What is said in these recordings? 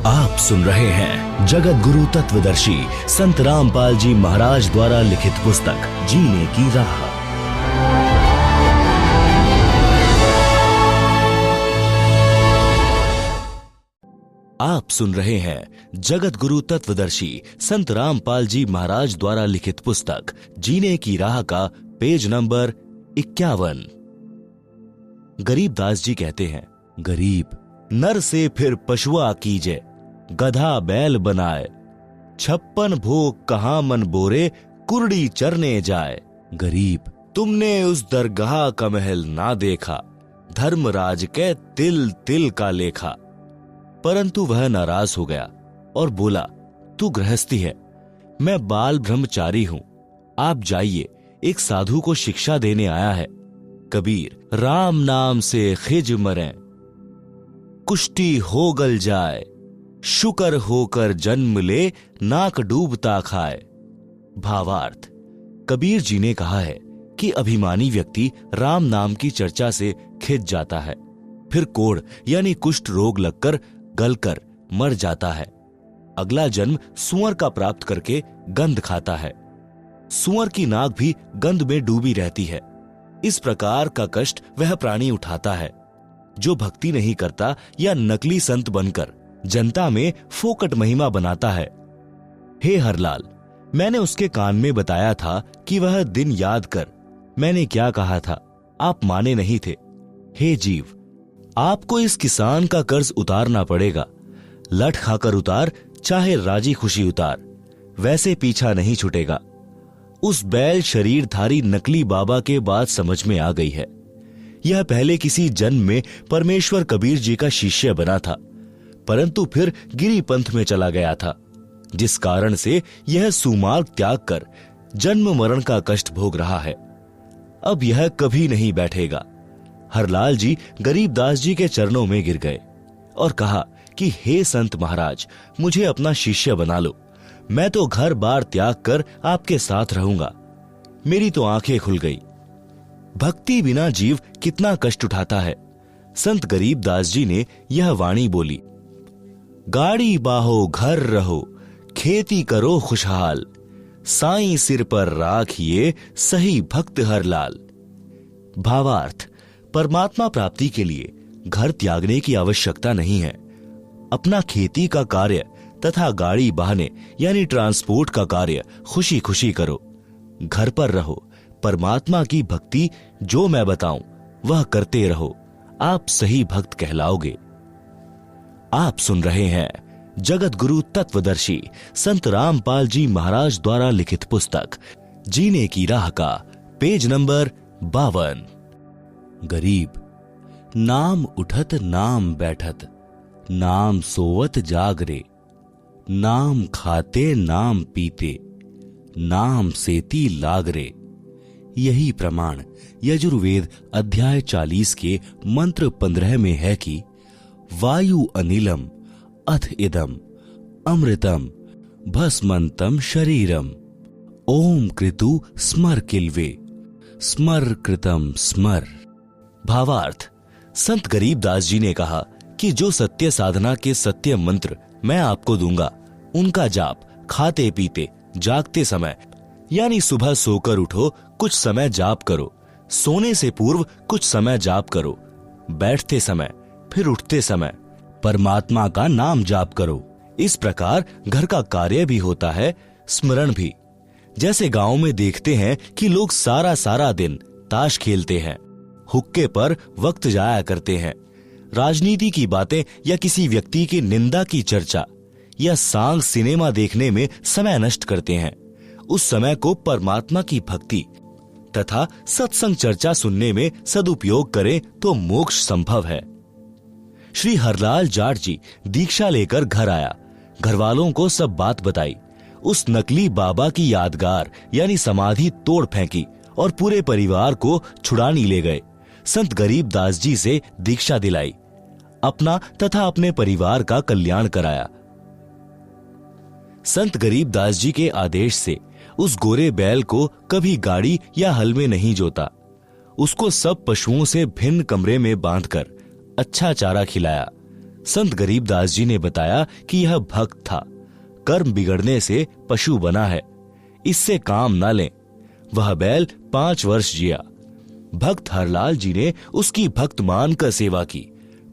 आप सुन रहे हैं जगत गुरु तत्वदर्शी संत रामपाल जी महाराज द्वारा लिखित पुस्तक जीने की राह। आप सुन रहे हैं जगत गुरु तत्वदर्शी संत रामपाल जी महाराज द्वारा लिखित पुस्तक जीने की राह का पेज नंबर 51। गरीबदास जी कहते हैं, गरीब नर से फिर पशुआ कीजे, गधा बैल बनाए, 56 भोग कहाँ मन बोरे, कुर्डी चरने जाए। गरीब तुमने उस दरगाह का महल ना देखा, धर्मराज के तिल तिल का लेखा। परंतु वह नाराज हो गया और बोला, तू गृहस्थी है, मैं बाल ब्रह्मचारी हूं, आप जाइए, एक साधु को शिक्षा देने आया है। कबीर राम नाम से खिज मरे, कुष्टी हो गल जाए, शुकर होकर जन्म ले, नाक डूबता खाए। भावार्थ, कबीर जी ने कहा है कि अभिमानी व्यक्ति राम नाम की चर्चा से खिंच जाता है, फिर कोढ़ यानी कुष्ठ रोग लगकर गलकर मर जाता है। अगला जन्म सुअर का प्राप्त करके गंध खाता है। सुअर की नाक भी गंध में डूबी रहती है। इस प्रकार का कष्ट वह प्राणी उठाता है जो भक्ति नहीं करता या नकली संत बनकर जनता में फोकट महिमा बनाता है। हे हरलाल, मैंने उसके कान में बताया था कि वह दिन याद कर, मैंने क्या कहा था, आप माने नहीं थे। हे जीव, आपको इस किसान का कर्ज उतारना पड़ेगा। लठ खाकर उतार, चाहे राजी खुशी उतार, वैसे पीछा नहीं छूटेगा। उस बैल शरीरधारी नकली बाबा के बात समझ में आ गई है। यह पहले किसी जन्म में परमेश्वर कबीर जी का शिष्य बना था, परंतु फिर गिरी पंथ में चला गया था, जिस कारण से यह सुमार्ग त्याग कर जन्म मरण का कष्ट भोग रहा है। अब यह कभी नहीं बैठेगा। हरलाल जी गरीबदास जी के चरणों में गिर गए और कहा कि हे संत महाराज, मुझे अपना शिष्य बना लो, मैं तो घर बार त्याग कर आपके साथ रहूंगा। मेरी तो आंखें खुल गई। भक्ति बिना जीव कितना कष्ट उठाता है। संत गरीबदास जी ने यह वाणी बोली, गाड़ी बाहो घर रहो, खेती करो खुशहाल, साईं सिर पर राखिए सही भक्त हरलाल। भावार्थ, परमात्मा प्राप्ति के लिए घर त्यागने की आवश्यकता नहीं है। अपना खेती का कार्य तथा गाड़ी बहाने यानी ट्रांसपोर्ट का कार्य खुशी खुशी करो। घर पर रहो, परमात्मा की भक्ति जो मैं बताऊं वह करते रहो, आप सही भक्त कहलाओगे। आप सुन रहे हैं जगत गुरु तत्वदर्शी संत रामपाल जी महाराज द्वारा लिखित पुस्तक जीने की राह का पेज नंबर 52। गरीब नाम उठत नाम बैठत, नाम सोवत जागरे, नाम खाते नाम पीते, नाम सेती लागरे। यही प्रमाण यजुर्वेद अध्याय 40 के मंत्र 15 में है कि वायु अनिलम अथ इदम अमृतम भस्मंतम शरीरम, ओम कृतु स्मर किल्वे, स्मर कृतम स्मर। भावार्थ, संत गरीबदास जी ने कहा कि जो सत्य साधना के सत्य मंत्र मैं आपको दूंगा, उनका जाप खाते पीते जागते समय यानी सुबह सोकर उठो कुछ समय जाप करो, सोने से पूर्व कुछ समय जाप करो, बैठते समय फिर उठते समय परमात्मा का नाम जाप करो। इस प्रकार घर का कार्य भी होता है, स्मरण भी। जैसे गांव में देखते हैं कि लोग सारा सारा दिन ताश खेलते हैं, हुक्के पर वक्त जाया करते हैं, राजनीति की बातें या किसी व्यक्ति की निंदा की चर्चा या सांग सिनेमा देखने में समय नष्ट करते हैं। उस समय को परमात्मा की भक्ति तथा सत्संग चर्चा सुनने में सदुपयोग करें तो मोक्ष संभव है। श्री हरलाल जाट जी दीक्षा लेकर घर आया, घर वालों को सब बात बताई। उस नकली बाबा की यादगार यानी समाधि तोड़ फेंकी और पूरे परिवार को छुड़ानी ले गए। संत गरीबदास जी से दीक्षा दिलाई, अपना तथा अपने परिवार का कल्याण कराया। संत गरीबदास जी के आदेश से उस गोरे बैल को कभी गाड़ी या हल में नहीं जोता। उसको सब पशुओं से भिन्न कमरे में बांधकर अच्छा चारा खिलाया, संत गरीबदास जी ने बताया कि यह भक्त था, कर्म बिगड़ने से पशु बना है, इससे काम ना लें। वह बैल 5 वर्ष जिया। भक्त हरलाल जी ने उसकी भक्त मानकर सेवा की।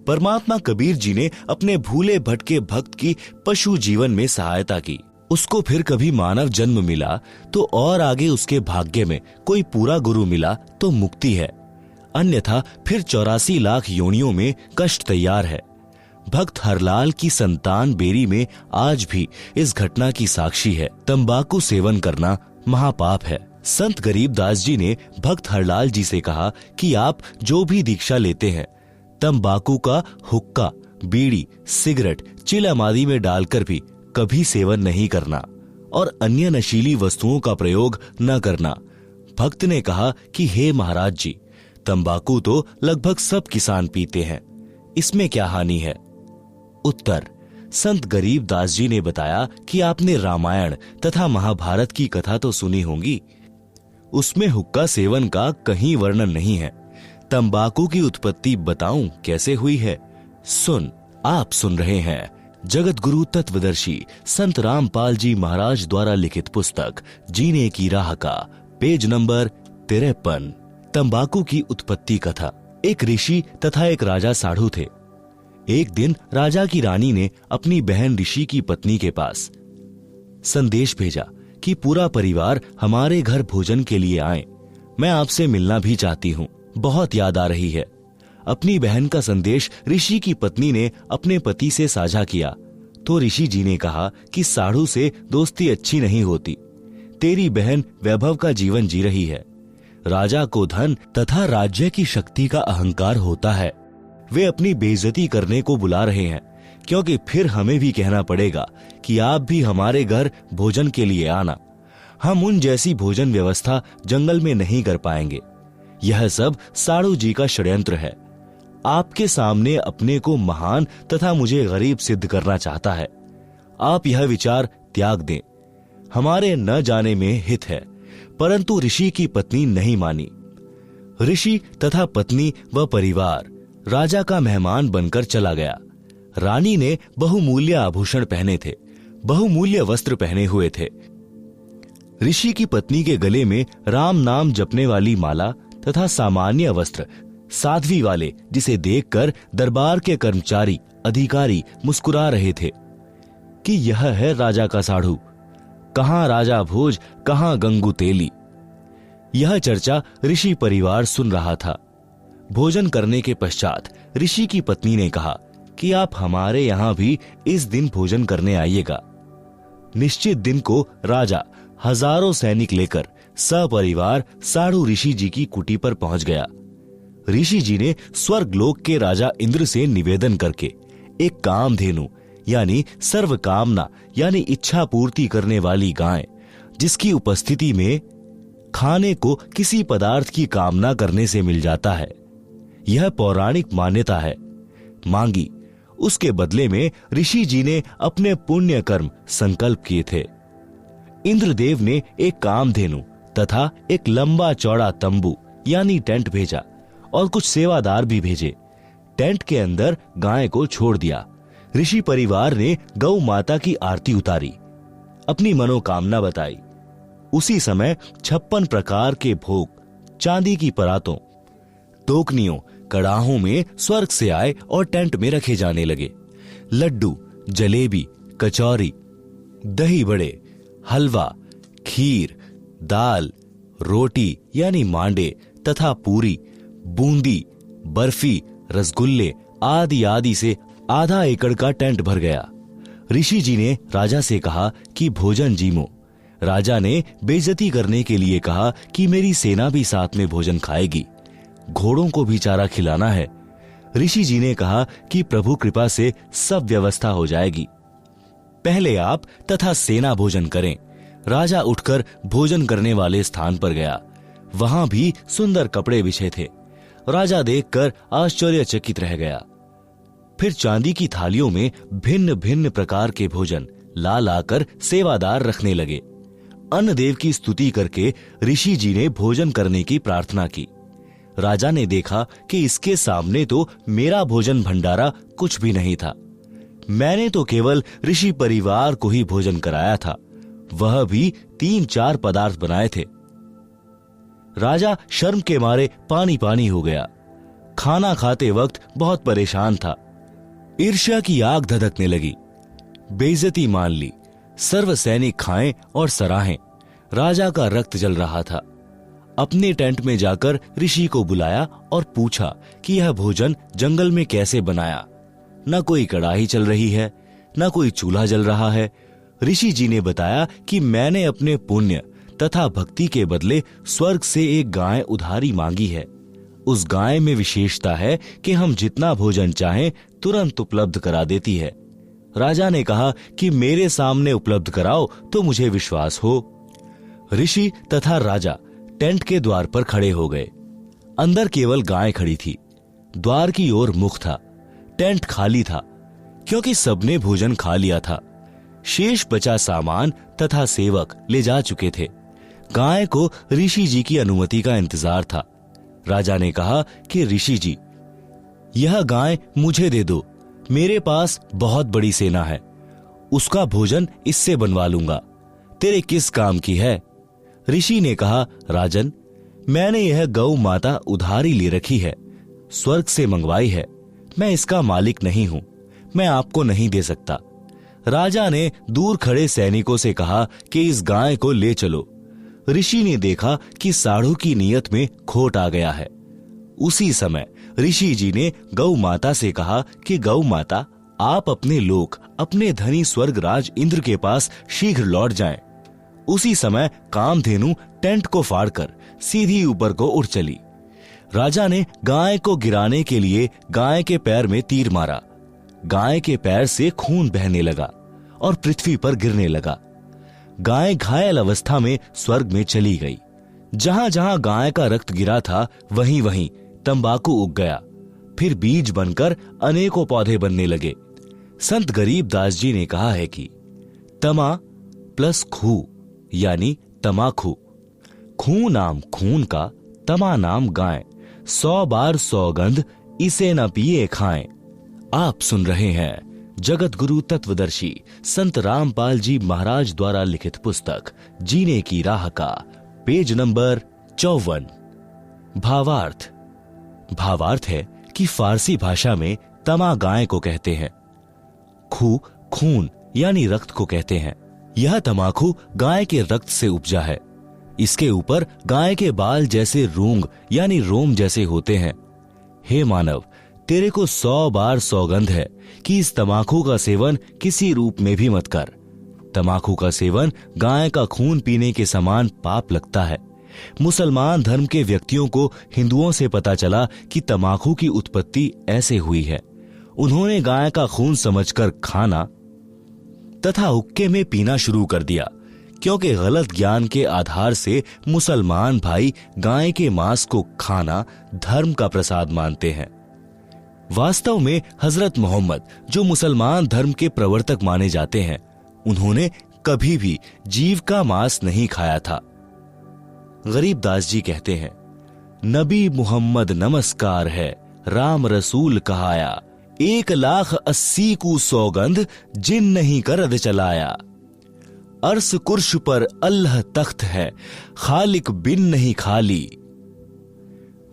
परमात्मा कबीर जी ने अपने भूले भटके भक्त की पशु जीवन में सहायता की। उसको फिर कभी मानव जन्म मिला तो और आगे उसके भाग्य में कोई पूरा गुरु मिला तो मुक्ति है, अन्यथा फिर 84 लाख योनियों में कष्ट तैयार है। भक्त हरलाल की संतान बेरी में आज भी इस घटना की साक्षी है। तंबाकू सेवन करना महापाप है। संत गरीबदास जी ने भक्त हरलाल जी से कहा कि आप जो भी दीक्षा लेते हैं, तंबाकू का हुक्का, बीड़ी, सिगरेट, चिलम आदि में डालकर भी कभी सेवन नहीं करना और अन्य नशीली वस्तुओं का प्रयोग न करना। भक्त ने कहा कि हे महाराज जी, तंबाकू तो लगभग सब किसान पीते हैं, इसमें क्या हानि है? उत्तर: संत गरीबदास जी ने बताया कि आपने रामायण तथा महाभारत की कथा तो सुनी होगी, उसमें हुक्का सेवन का कहीं वर्णन नहीं है। तंबाकू की उत्पत्ति बताऊं कैसे हुई है? आप सुन रहे हैं जगत गुरु तत्वदर्शी संत रामपाल जी महाराज द्वारा लिखित पुस्तक जीने की राह का पेज नंबर 53। तंबाकू की उत्पत्ति कथा। एक ऋषि तथा एक राजा साधु थे। एक दिन राजा की रानी ने अपनी बहन ऋषि की पत्नी के पास संदेश भेजा कि पूरा परिवार हमारे घर भोजन के लिए आए, मैं आपसे मिलना भी चाहती हूँ, बहुत याद आ रही है। अपनी बहन का संदेश ऋषि की पत्नी ने अपने पति से साझा किया तो ऋषि जी ने कहा कि साधु से दोस्ती अच्छी नहीं होती, तेरी बहन वैभव का जीवन जी रही है। राजा को धन तथा राज्य की शक्ति का अहंकार होता है, वे अपनी बेइज्जती करने को बुला रहे हैं, क्योंकि फिर हमें भी कहना पड़ेगा कि आप भी हमारे घर भोजन के लिए आना। हम उन जैसी भोजन व्यवस्था जंगल में नहीं कर पाएंगे। यह सब साधु जी का षड्यंत्र है। आपके सामने अपने को महान तथा मुझे गरीब सिद्ध करना चाहता है। आप यह विचार त्याग दें, हमारे न जाने में हित है। परंतु ऋषि की पत्नी नहीं मानी। ऋषि तथा पत्नी व परिवार राजा का मेहमान बनकर चला गया। रानी ने बहुमूल्य आभूषण पहने थे, बहुमूल्य वस्त्र पहने हुए थे। ऋषि की पत्नी के गले में राम नाम जपने वाली माला तथा सामान्य वस्त्र साध्वी वाले, जिसे देखकर दरबार के कर्मचारी अधिकारी मुस्कुरा रहे थे कि यह है राजा का साधु, कहां राजा भोज, कहां गंगू तेली। यह चर्चा ऋषि परिवार सुन रहा था। भोजन करने के पश्चात ऋषि की पत्नी ने कहा कि आप हमारे यहां भी इस दिन भोजन करने आइएगा। निश्चित दिन को राजा हजारों सैनिक लेकर सपरिवार साधु ऋषि जी की कुटी पर पहुंच गया। ऋषि जी ने स्वर्गलोक के राजा इंद्र से निवेदन करके एक कामधेनु यानी सर्व कामना यानी इच्छा पूर्ति करने वाली गाय, जिसकी उपस्थिति में खाने को किसी पदार्थ की कामना करने से मिल जाता है, यह पौराणिक मान्यता है, मांगी। उसके बदले में ऋषि जी ने अपने पुण्य कर्म संकल्प किए थे। इंद्रदेव ने एक कामधेनु तथा एक लंबा चौड़ा तंबू यानी टेंट भेजा और कुछ सेवादार भी भेजे। टेंट के अंदर गाय को छोड़ दिया। ऋषि परिवार ने गौ माता की आरती उतारी, अपनी मनोकामना बताई। उसी समय 56 प्रकार के भोग चांदी की परातों, टोकनियों, कड़ाहों में स्वर्ग से आए और टेंट में रखे जाने लगे। लड्डू, जलेबी, कचौरी, दही बड़े, हलवा, खीर, दाल, रोटी यानी मांडे तथा पूरी, बूंदी, बर्फी, रसगुल्ले आदि आदि से आधा एकड़ का टेंट भर गया। ऋषि जी ने राजा से कहा कि भोजन जीमो। राजा ने बेइज्जती करने के लिए कहा कि मेरी सेना भी साथ में भोजन खाएगी, घोड़ों को भी चारा खिलाना है। ऋषि जी ने कहा कि प्रभु कृपा से सब व्यवस्था हो जाएगी, पहले आप तथा सेना भोजन करें। राजा उठकर भोजन करने वाले स्थान पर गया। वहां भी सुंदर कपड़े बिछे थे। राजा देखकर आश्चर्यचकित रह गया। फिर चांदी की थालियों में भिन्न भिन्न प्रकार के भोजन ला लाकर सेवादार रखने लगे। अन्न देव की स्तुति करके ऋषि जी ने भोजन करने की प्रार्थना की। राजा ने देखा कि इसके सामने तो मेरा भोजन भंडारा कुछ भी नहीं था। मैंने तो केवल ऋषि परिवार को ही भोजन कराया था, वह भी 3-4 पदार्थ बनाए थे। राजा शर्म के मारे पानी पानी हो गया। खाना खाते वक्त बहुत परेशान था। ईर्ष्या की आग धधकने लगी। बेइज्जती मान ली। सर्व सैनिक खाएं और सराहें। राजा का रक्त जल रहा था। अपने टेंट में जाकर ऋषि को बुलाया और पूछा कि यह भोजन जंगल में कैसे बनाया। न कोई कड़ाही चल रही है, न कोई चूल्हा जल रहा है। ऋषि जी ने बताया कि मैंने अपने पुण्य तथा भक्ति के बदले स्वर्ग से एक गाय उधारी मांगी है। उस गाय में विशेषता है कि हम जितना भोजन चाहें तुरंत उपलब्ध करा देती है। राजा ने कहा कि मेरे सामने उपलब्ध कराओ तो मुझे विश्वास हो। ऋषि तथा राजा टेंट के द्वार पर खड़े हो गए। अंदर केवल गाय खड़ी थी। द्वार की ओर मुख था। टेंट खाली था क्योंकि सबने भोजन खा लिया था। शेष बचा सामान तथा सेवक ले जा चुके थे। गाय को ऋषि जी की अनुमति का इंतजार था। राजा ने कहा कि ऋषि जी, यह गाय मुझे दे दो। मेरे पास बहुत बड़ी सेना है, उसका भोजन इससे बनवा लूंगा। तेरे किस काम की है? ऋषि ने कहा, राजन, मैंने यह गौ माता उधारी ले रखी है, स्वर्ग से मंगवाई है। मैं इसका मालिक नहीं हूं, मैं आपको नहीं दे सकता। राजा ने दूर खड़े सैनिकों से कहा कि इस गाय को ले चलो। ऋषि ने देखा कि साढ़ू की नीयत में खोट आ गया है। उसी समय ऋषि जी ने गौ माता से कहा कि गौ माता, आप अपने लोक, अपने धनी स्वर्गराज इंद्र के पास शीघ्र लौट जाएं। उसी समय कामधेनु टेंट को फाड़कर सीधी ऊपर को उड़ चली। राजा ने गाय को गिराने के लिए गाय के पैर में तीर मारा। गाय के पैर से खून बहने लगा और पृथ्वी पर गिरने लगा। गाय घायल अवस्था में स्वर्ग में चली गई। जहां जहां गाय का रक्त गिरा था वहीं वहीं तंबाकू उग गया। फिर बीज बनकर अनेकों पौधे बनने लगे। संत गरीब दास जी ने कहा है कि तमा प्लस खू यानी तमाखू। खू नाम खून का, तमा नाम गाय। 100 बार सौगंध इसे न पिए खाएं। आप सुन रहे हैं जगत गुरु तत्वदर्शी संत रामपाल जी महाराज द्वारा लिखित पुस्तक जीने की राह का पेज नंबर 54। भावार्थ। भावार्थ है कि फारसी भाषा में तमा गाय को कहते हैं, खू खून यानी रक्त को कहते हैं। यह तमाकू गाय के रक्त से उपजा है। इसके ऊपर गाय के बाल जैसे रूंग यानी रोम जैसे होते हैं। हे मानव, तेरे को 100 बार सौगंध है कि इस तमाकू का सेवन किसी रूप में भी मत कर। तमाकू का सेवन गाय का खून पीने के समान पाप लगता है। मुसलमान धर्म के व्यक्तियों को हिंदुओं से पता चला कि तमाकू की उत्पत्ति ऐसे हुई है। उन्होंने गाय का खून समझकर खाना तथा हुक्के में पीना शुरू कर दिया, क्योंकि गलत ज्ञान के आधार से मुसलमान भाई गाय के मांस को खाना धर्म का प्रसाद मानते हैं। वास्तव में हजरत मोहम्मद, जो मुसलमान धर्म के प्रवर्तक माने जाते हैं, उन्होंने कभी भी जीव का मांस नहीं खाया था। गरीब दास जी कहते हैं, नबी मुहम्मद नमस्कार है, राम रसूल कहाया, 1,80,000 को सौगंध जिन नहीं करद चलाया। अर्श कुर्श पर अल्लाह तख्त है, खालिक बिन नहीं खाली।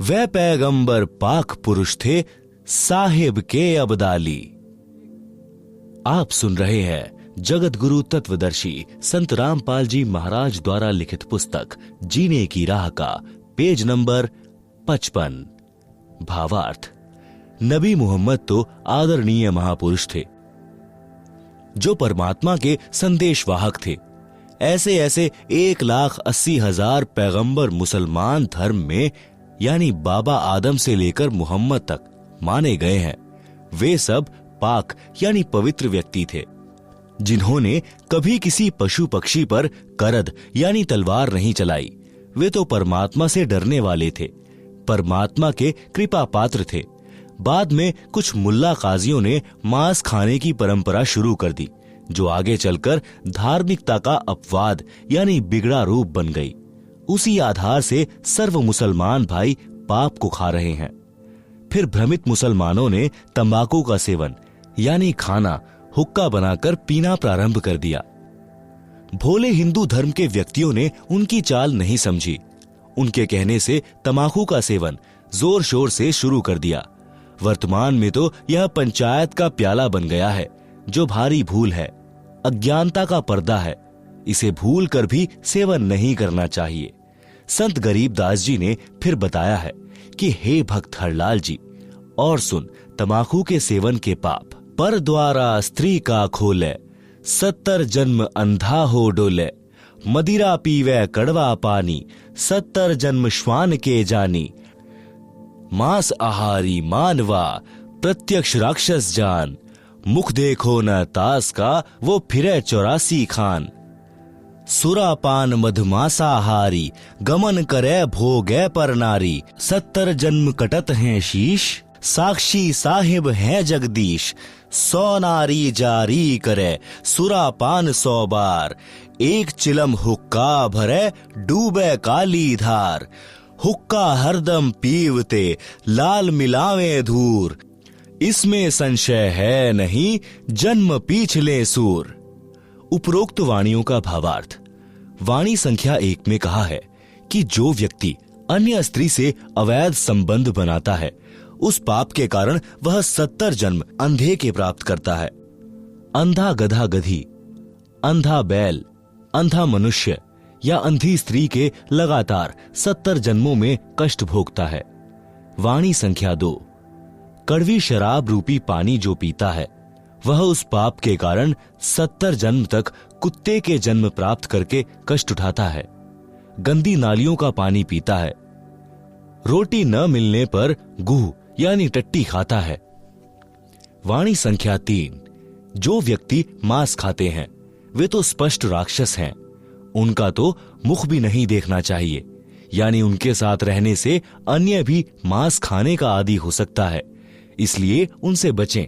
वह पैगंबर पाक पुरुष थे, साहिब के अबदाली। आप सुन रहे हैं जगत गुरु तत्वदर्शी संत रामपाल जी महाराज द्वारा लिखित पुस्तक जीने की राह का पेज नंबर 55। भावार्थ। नबी मोहम्मद तो आदरणीय महापुरुष थे, जो परमात्मा के संदेशवाहक थे। ऐसे ऐसे 1,80,000 पैगंबर मुसलमान धर्म में यानी बाबा आदम से लेकर मोहम्मद तक माने गए हैं। वे सब पाक यानी पवित्र व्यक्ति थे, जिन्होंने कभी किसी पशु पक्षी पर करद यानी तलवार नहीं चलाई। वे तो परमात्मा से डरने वाले थे, परमात्मा के कृपा पात्र थे। बाद में कुछ मुल्ला काजियों ने मांस खाने की परंपरा शुरू कर दी, जो आगे चलकर धार्मिकता का अपवाद यानी बिगड़ा रूप बन गई। उसी आधार से सर्व मुसलमान भाई पाप को खा रहे हैं। फिर भ्रमित मुसलमानों ने तंबाकू का सेवन यानी खाना हुक्का बनाकर पीना प्रारंभ कर दिया। भोले हिंदू धर्म के व्यक्तियों ने उनकी चाल नहीं समझी। उनके कहने से तंबाकू का सेवन जोर शोर से शुरू कर दिया। वर्तमान में तो यह पंचायत का प्याला बन गया है, जो भारी भूल है, अज्ञानता का पर्दा है। इसे भूल कर भी सेवन नहीं करना चाहिए। संत गरीबदास जी ने फिर बताया है कि हे भक्त हरलाल जी, और सुन तंबाकू के सेवन के पाप। पर द्वारा स्त्री का खोले, 70 जन्म अंधा हो डोले। मदिरा पीवे कड़वा पानी, 70 जन्म श्वान के जानी। मांस आहारी मानवा, प्रत्यक्ष राक्षस जान। मुख देखो न तास का, वो फिरे 84 खान। सुरापान मधमासाहारी, गमन करे भोगे पर नारी। 70 जन्म कटत हैं शीश, साक्षी साहिब हैं जगदीश। 100 नारी जारी करे, सुरापान 100 बार। एक चिलम हुक्का भरे, डूबे काली धार। हुक्का हरदम पीवते, लाल मिलावे धूर। इसमें संशय है नहीं, जन्म पीछले सूर। उपरोक्त वाणियों का भावार्थ। वाणी संख्या 1 में कहा है कि जो व्यक्ति अन्य स्त्री से अवैध संबंध बनाता है, उस पाप के कारण वह 70 जन्म अंधे के प्राप्त करता है। अंधा गधा गधी, अंधा बैल, अंधा मनुष्य या अंधी स्त्री के लगातार 70 जन्मों में कष्ट भोगता है। वाणी संख्या 2। कड़वी शराब रूपी पानी जो पीता है, वह उस पाप के कारण 70 जन्म तक कुत्ते के जन्म प्राप्त करके कष्ट उठाता है। गंदी नालियों का पानी पीता है। रोटी न मिलने पर गुह यानी टट्टी खाता है। वाणी संख्या 3। जो व्यक्ति मांस खाते हैं, वे तो स्पष्ट राक्षस हैं। उनका तो मुख भी नहीं देखना चाहिए, यानी उनके साथ रहने से अन्य भी मांस खाने का आदी हो सकता है, इसलिए उनसे बचें।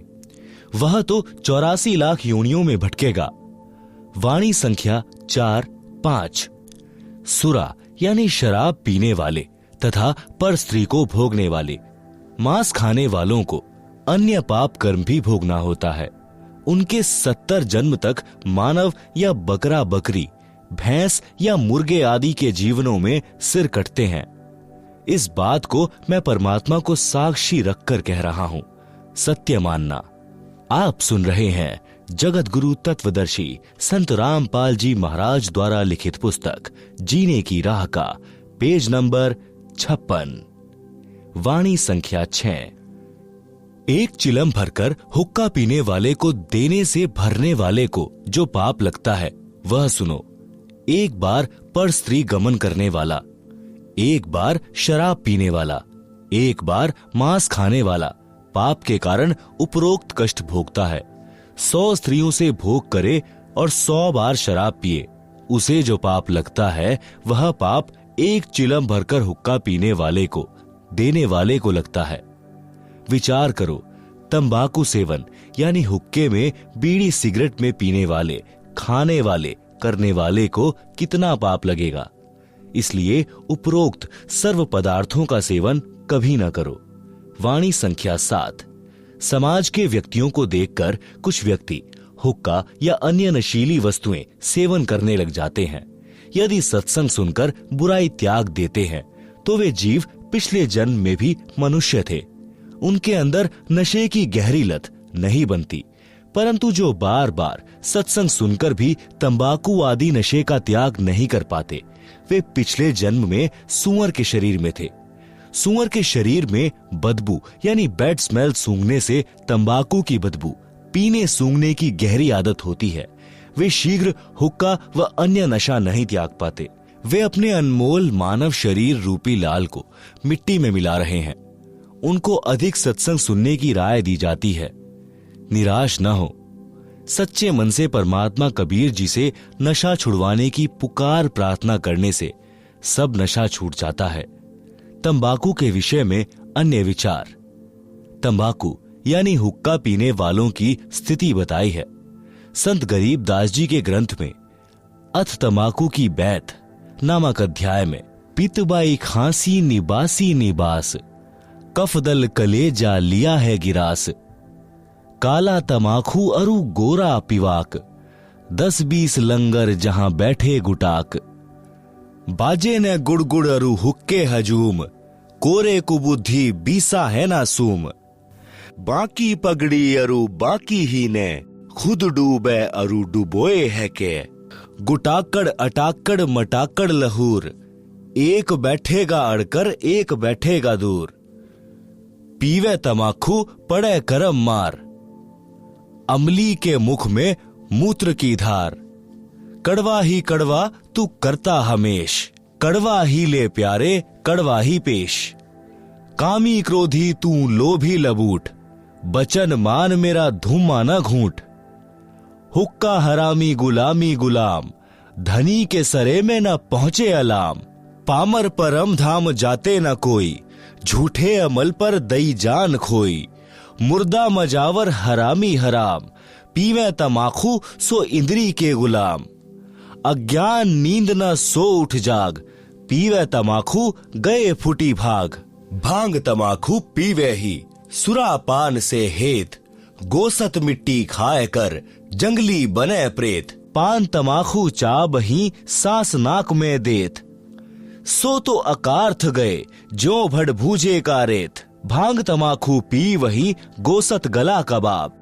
वह तो 84 लाख योनियों में भटकेगा। वाणी संख्या 4-5। सुरा यानी शराब पीने वाले तथा पर स्त्री को भोगने वाले, मांस खाने वालों को अन्य पाप कर्म भी भोगना होता है। उनके 70 जन्म तक मानव या बकरा बकरी, भैंस या मुर्गे आदि के जीवनों में सिर कटते हैं। इस बात को मैं परमात्मा को साक्षी रखकर कह रहा हूं, सत्य मानना। आप सुन रहे हैं जगत गुरु तत्वदर्शी संत रामपाल जी महाराज द्वारा लिखित पुस्तक जीने की राह का पेज नंबर 56। वाणी संख्या 6। एक चिलम भरकर हुक्का पीने वाले को देने से भरने वाले को जो पाप लगता है, वह सुनो। एक बार पर स्त्री गमन करने वाला, एक बार शराब पीने वाला, एक बार मांस खाने वाला पाप के कारण उपरोक्त कष्ट भोगता है। 100 स्त्रियों से भोग करे और 100 बार शराब पिए, उसे जो पाप लगता है, वह पाप एक चिलम भरकर हुक्का पीने वाले को देने वाले को लगता है। विचार करो, तंबाकू सेवन यानी हुक्के में, बीड़ी सिगरेट में पीने वाले, खाने वाले, करने वाले को कितना पाप लगेगा। इसलिए उपरोक्त सर्व पदार्थों का सेवन कभी न करो। वाणी संख्या 7। समाज के व्यक्तियों को देखकर कुछ व्यक्ति हुक्का या अन्य नशीली वस्तुएं सेवन करने लग जाते हैं। यदि सत्संग सुनकर बुराई त्याग देते हैं, तो वे जीव पिछले जन्म में भी मनुष्य थे। उनके अंदर नशे की गहरी लत नहीं बनती, परंतु जो बार बार सत्संग सुनकर भी तंबाकू आदि नशे का त्याग नहीं कर पाते, वे पिछले जन्म में सूअर के शरीर में थे। सूअर के शरीर में बदबू यानी बैड स्मेल सूंघने से तंबाकू की बदबू पीने सूंघने की गहरी आदत होती है। वे शीघ्र हुक्का व अन्य नशा नहीं त्याग पाते। वे अपने अनमोल मानव शरीर रूपी लाल को मिट्टी में मिला रहे हैं। उनको अधिक सत्संग सुनने की राय दी जाती है। निराश न हो, सच्चे मन से परमात्मा कबीर जी से नशा छुड़वाने की पुकार प्रार्थना करने से सब नशा छूट जाता है। तंबाकू के विषय में अन्य विचार। तंबाकू यानी हुक्का पीने वालों की स्थिति बताई है। संत गरीबदास जी के ग्रंथ में अथ तंबाकू की बैत नामक अध्याय में पितबाई खांसी निबासी निबास, कफदल कलेजा लिया है गिरास। काला तमाखू अरु गोरा पिवाक, 10-20 लंगर जहां बैठे गुटाक। बाजे ने गुड़गुड़ अरु हुक्के हजूम, कोरे कुबुद्धि बीसा है ना सूम। बाकी पगड़ी अरु बाकी ही ने, खुद डूबे अरु डुबोए है के। गुटाकड़ अटाकड़ मटाकड़ लहूर, एक बैठेगा अड़कर एक बैठेगा दूर। पीवे तमाखू पड़े करम मार, अमली के मुख में मूत्र की धार। कड़वा ही कड़वा तू करता हमेश, कड़वा ही ले प्यारे कड़वा ही पेश। कामी क्रोधी तू लोभी लबूट, बचन मान मेरा धुम्मा न घूंट। हुक्का हरामी गुलामी गुलाम, धनी के सरे में न पहुंचे अलाम। पामर परम धाम जाते न कोई, झूठे अमल पर दई जान खोई। मुर्दा मजावर हरामी हराम, पीवे तमाखू सो इंद्री के गुलाम। अज्ञान नींद न सो उठ जाग, पीवे तमाखू गए फुटी भाग। भांग तमाखू पीवे ही सुरापान से हेत, गोसत मिट्टी खाए कर जंगली बने प्रेत। पान तमाखू चाब ही सांस नाक में देत, सो तो अकार्थ गए जो भड़ भूजे का रेत। भांग तमाखू पी वही गोसत गला कबाब,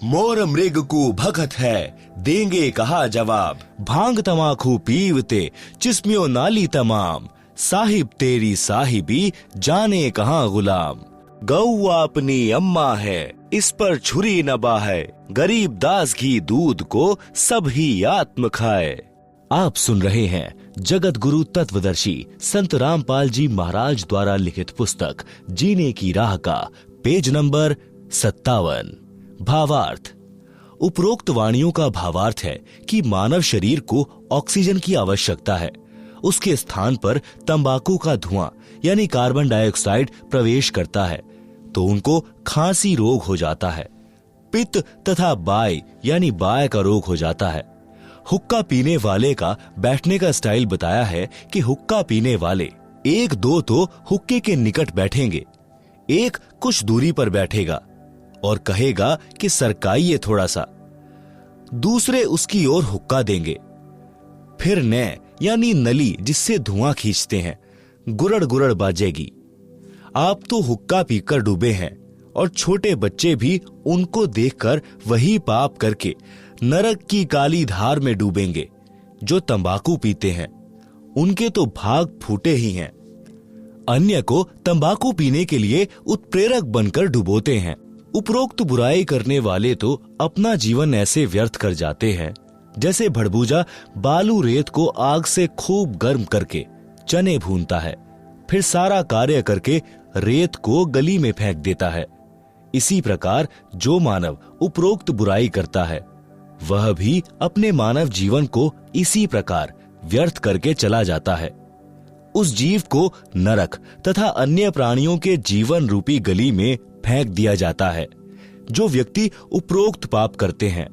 मोर मृग को भगत है देंगे कहा जवाब। भांग तमाखू पीवते चिस्मियों नाली तमाम, साहिब तेरी साहिबी जाने कहाँ गुलाम। गौ अपनी अम्मा है इस पर छुरी न बाहे, गरीब दास घी दूध को सब ही आत्म खाए। आप सुन रहे हैं जगत गुरु तत्वदर्शी संत रामपाल जी महाराज द्वारा लिखित पुस्तक जीने की राह का पेज नंबर 57। भावार्थ। उपरोक्त वाणियों का भावार्थ है कि मानव शरीर को ऑक्सीजन की आवश्यकता है। उसके स्थान पर तंबाकू का धुआं यानी कार्बन डाइऑक्साइड प्रवेश करता है तो उनको खांसी रोग हो जाता है। पित्त तथा बाय यानी बाय का रोग हो जाता है। हुक्का पीने वाले का बैठने का स्टाइल बताया है कि हुक्का पीने वाले 1-2 तो हुक्के के निकट बैठेंगे, एक कुछ दूरी पर बैठेगा और कहेगा कि सरकाइए थोड़ा सा। दूसरे उसकी ओर हुक्का देंगे। फिर ने यानी नली जिससे धुआं खींचते हैं, गुरड़ गुरड़ बाजेगी। आप तो हुक्का पीकर डूबे हैं और छोटे बच्चे भी उनको देखकर वही पाप करके नरक की काली धार में डूबेंगे। जो तंबाकू पीते हैं उनके तो भाग फूटे ही हैं। अन्य को तंबाकू पीने के लिए उत्प्रेरक बनकर डुबोते हैं। उपरोक्त बुराई करने वाले तो अपना जीवन ऐसे व्यर्थ कर जाते हैं जैसे भड़बूजा बालू रेत को आग से खूब गर्म करके चने भूनता है, फिर सारा कार्य करके रेत को गली में फेंक देता है। इसी प्रकार जो मानव उपरोक्त बुराई करता है वह भी अपने मानव जीवन को इसी प्रकार व्यर्थ करके चला जाता है। उस जीव को नरक तथा अन्य प्राणियों के जीवन रूपी गली में फेंक दिया जाता है। जो व्यक्ति उपरोक्त पाप करते हैं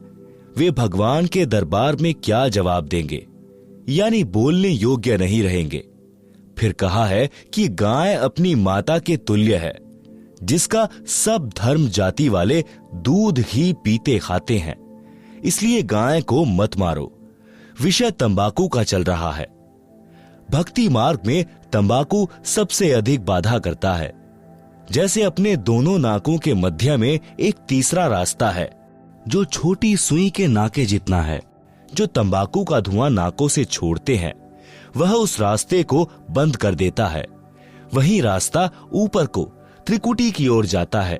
वे भगवान के दरबार में क्या जवाब देंगे, यानी बोलने योग्य नहीं रहेंगे। फिर कहा है कि गाय अपनी माता के तुल्य है, जिसका सब धर्म जाति वाले दूध ही पीते खाते हैं। इसलिए गाय को मत मारो। विषय तंबाकू का चल रहा है। भक्ति मार्ग में तंबाकू सबसे अधिक बाधा करता है। जैसे अपने दोनों नाकों के मध्य में एक तीसरा रास्ता है जो छोटी सुई के नाके जितना है। जो तंबाकू का धुआं नाकों से छोड़ते हैं वह उस रास्ते को बंद कर देता है। वही रास्ता ऊपर को त्रिकुटी की ओर जाता है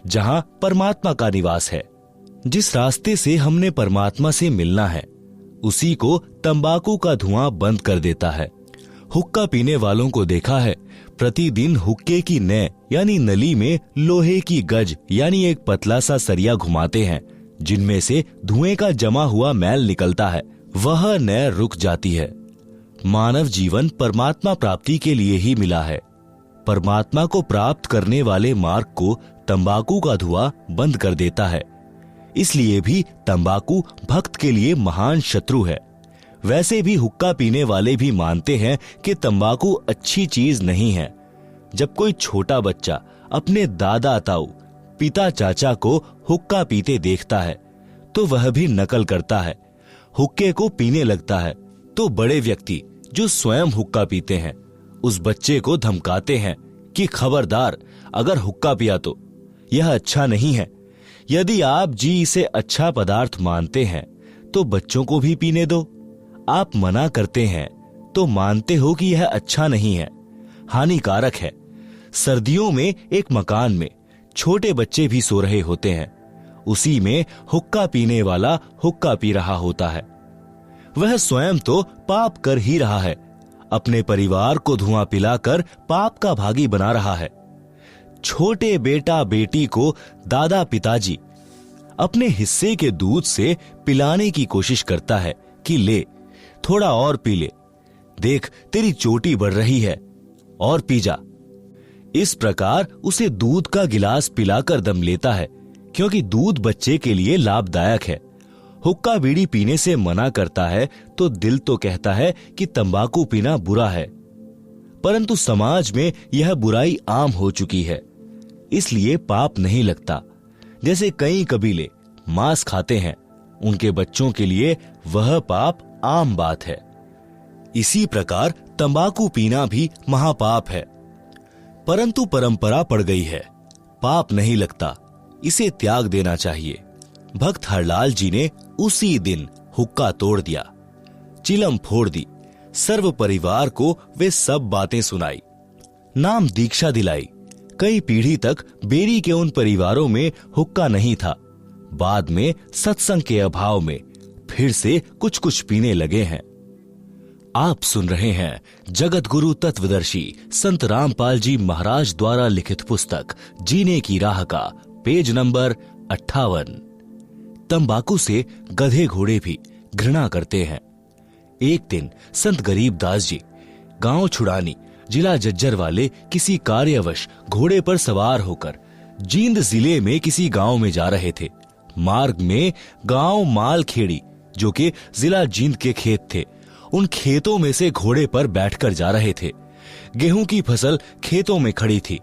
जहां परमात्मा का निवास है। जिस रास्ते से हमने परमात्मा से मिलना है उसी को तंबाकू का धुआं बंद कर देता है। हुक्का पीने वालों को देखा है प्रतिदिन हुक्के की नय यानी नली में लोहे की गज यानी एक पतला सा सरिया घुमाते हैं, जिनमें से धुएं का जमा हुआ मैल निकलता है। वह नय रुक जाती है। मानव जीवन परमात्मा प्राप्ति के लिए ही मिला है। परमात्मा को प्राप्त करने वाले मार्ग को तंबाकू का धुआं बंद कर देता है। इसलिए भी तंबाकू भक्त के लिए महान शत्रु है। वैसे भी हुक्का पीने वाले भी मानते हैं कि तंबाकू अच्छी चीज नहीं है। जब कोई छोटा बच्चा अपने दादा ताऊ पिता चाचा को हुक्का पीते देखता है तो वह भी नकल करता है, हुक्के को पीने लगता है। तो बड़े व्यक्ति जो स्वयं हुक्का पीते हैं उस बच्चे को धमकाते हैं कि खबरदार, अगर हुक्का पिया तो यह अच्छा नहीं है। यदि आप जी इसे अच्छा पदार्थ मानते हैं तो बच्चों को भी पीने दो। आप मना करते हैं तो मानते हो कि यह अच्छा नहीं है, हानिकारक है। सर्दियों में एक मकान में छोटे बच्चे भी सो रहे होते हैं, उसी में हुक्का पीने वाला हुक्का पी रहा होता है। वह स्वयं तो पाप कर ही रहा है, अपने परिवार को धुआं पिलाकर पाप का भागी बना रहा है। छोटे बेटा बेटी को दादा पिताजी अपने हिस्से के दूध से पिलाने की कोशिश करता है कि ले थोड़ा और पी ले, देख तेरी चोटी बढ़ रही है और पी जा। इस प्रकार उसे दूध का गिलास पिलाकर दम लेता है, क्योंकि दूध बच्चे के लिए लाभदायक है। हुक्का बीड़ी पीने से मना करता है तो दिल तो कहता है कि तंबाकू पीना बुरा है, परंतु समाज में यह बुराई आम हो चुकी है, इसलिए पाप नहीं लगता। जैसे कई कबीले मांस खाते हैं, उनके बच्चों के लिए वह पाप आम बात है। इसी प्रकार तंबाकू पीना भी महापाप है, परंतु परंपरा पड़ गई है, पाप नहीं लगता, इसे त्याग देना चाहिए। भक्त हरलाल जी ने उसी दिन हुक्का तोड़ दिया, चिलम फोड़ दी, सर्व परिवार को वे सब बातें सुनाई, नाम दीक्षा दिलाई। कई पीढ़ी तक बेरी के उन परिवारों में हुक्का नहीं था, बाद में सत्संग के अभाव में फिर से कुछ कुछ पीने लगे हैं। आप सुन रहे हैं जगत गुरु तत्वदर्शी संत रामपाल जी महाराज द्वारा लिखित पुस्तक जीने की राह का पेज नंबर 58। तंबाकू से गधे घोड़े भी घृणा करते हैं। एक दिन संत गरीबदास जी गांव छुड़ानी जिला जज्जर वाले किसी कार्यवश घोड़े पर सवार होकर जींद जिले में किसी गांव में जा रहे थे। मार्ग में गांव मालखेड़ी, जो कि जिला जींद के खेत थे, उन खेतों में से घोड़े पर बैठकर जा रहे थे। गेहूं की फसल खेतों में खड़ी थी।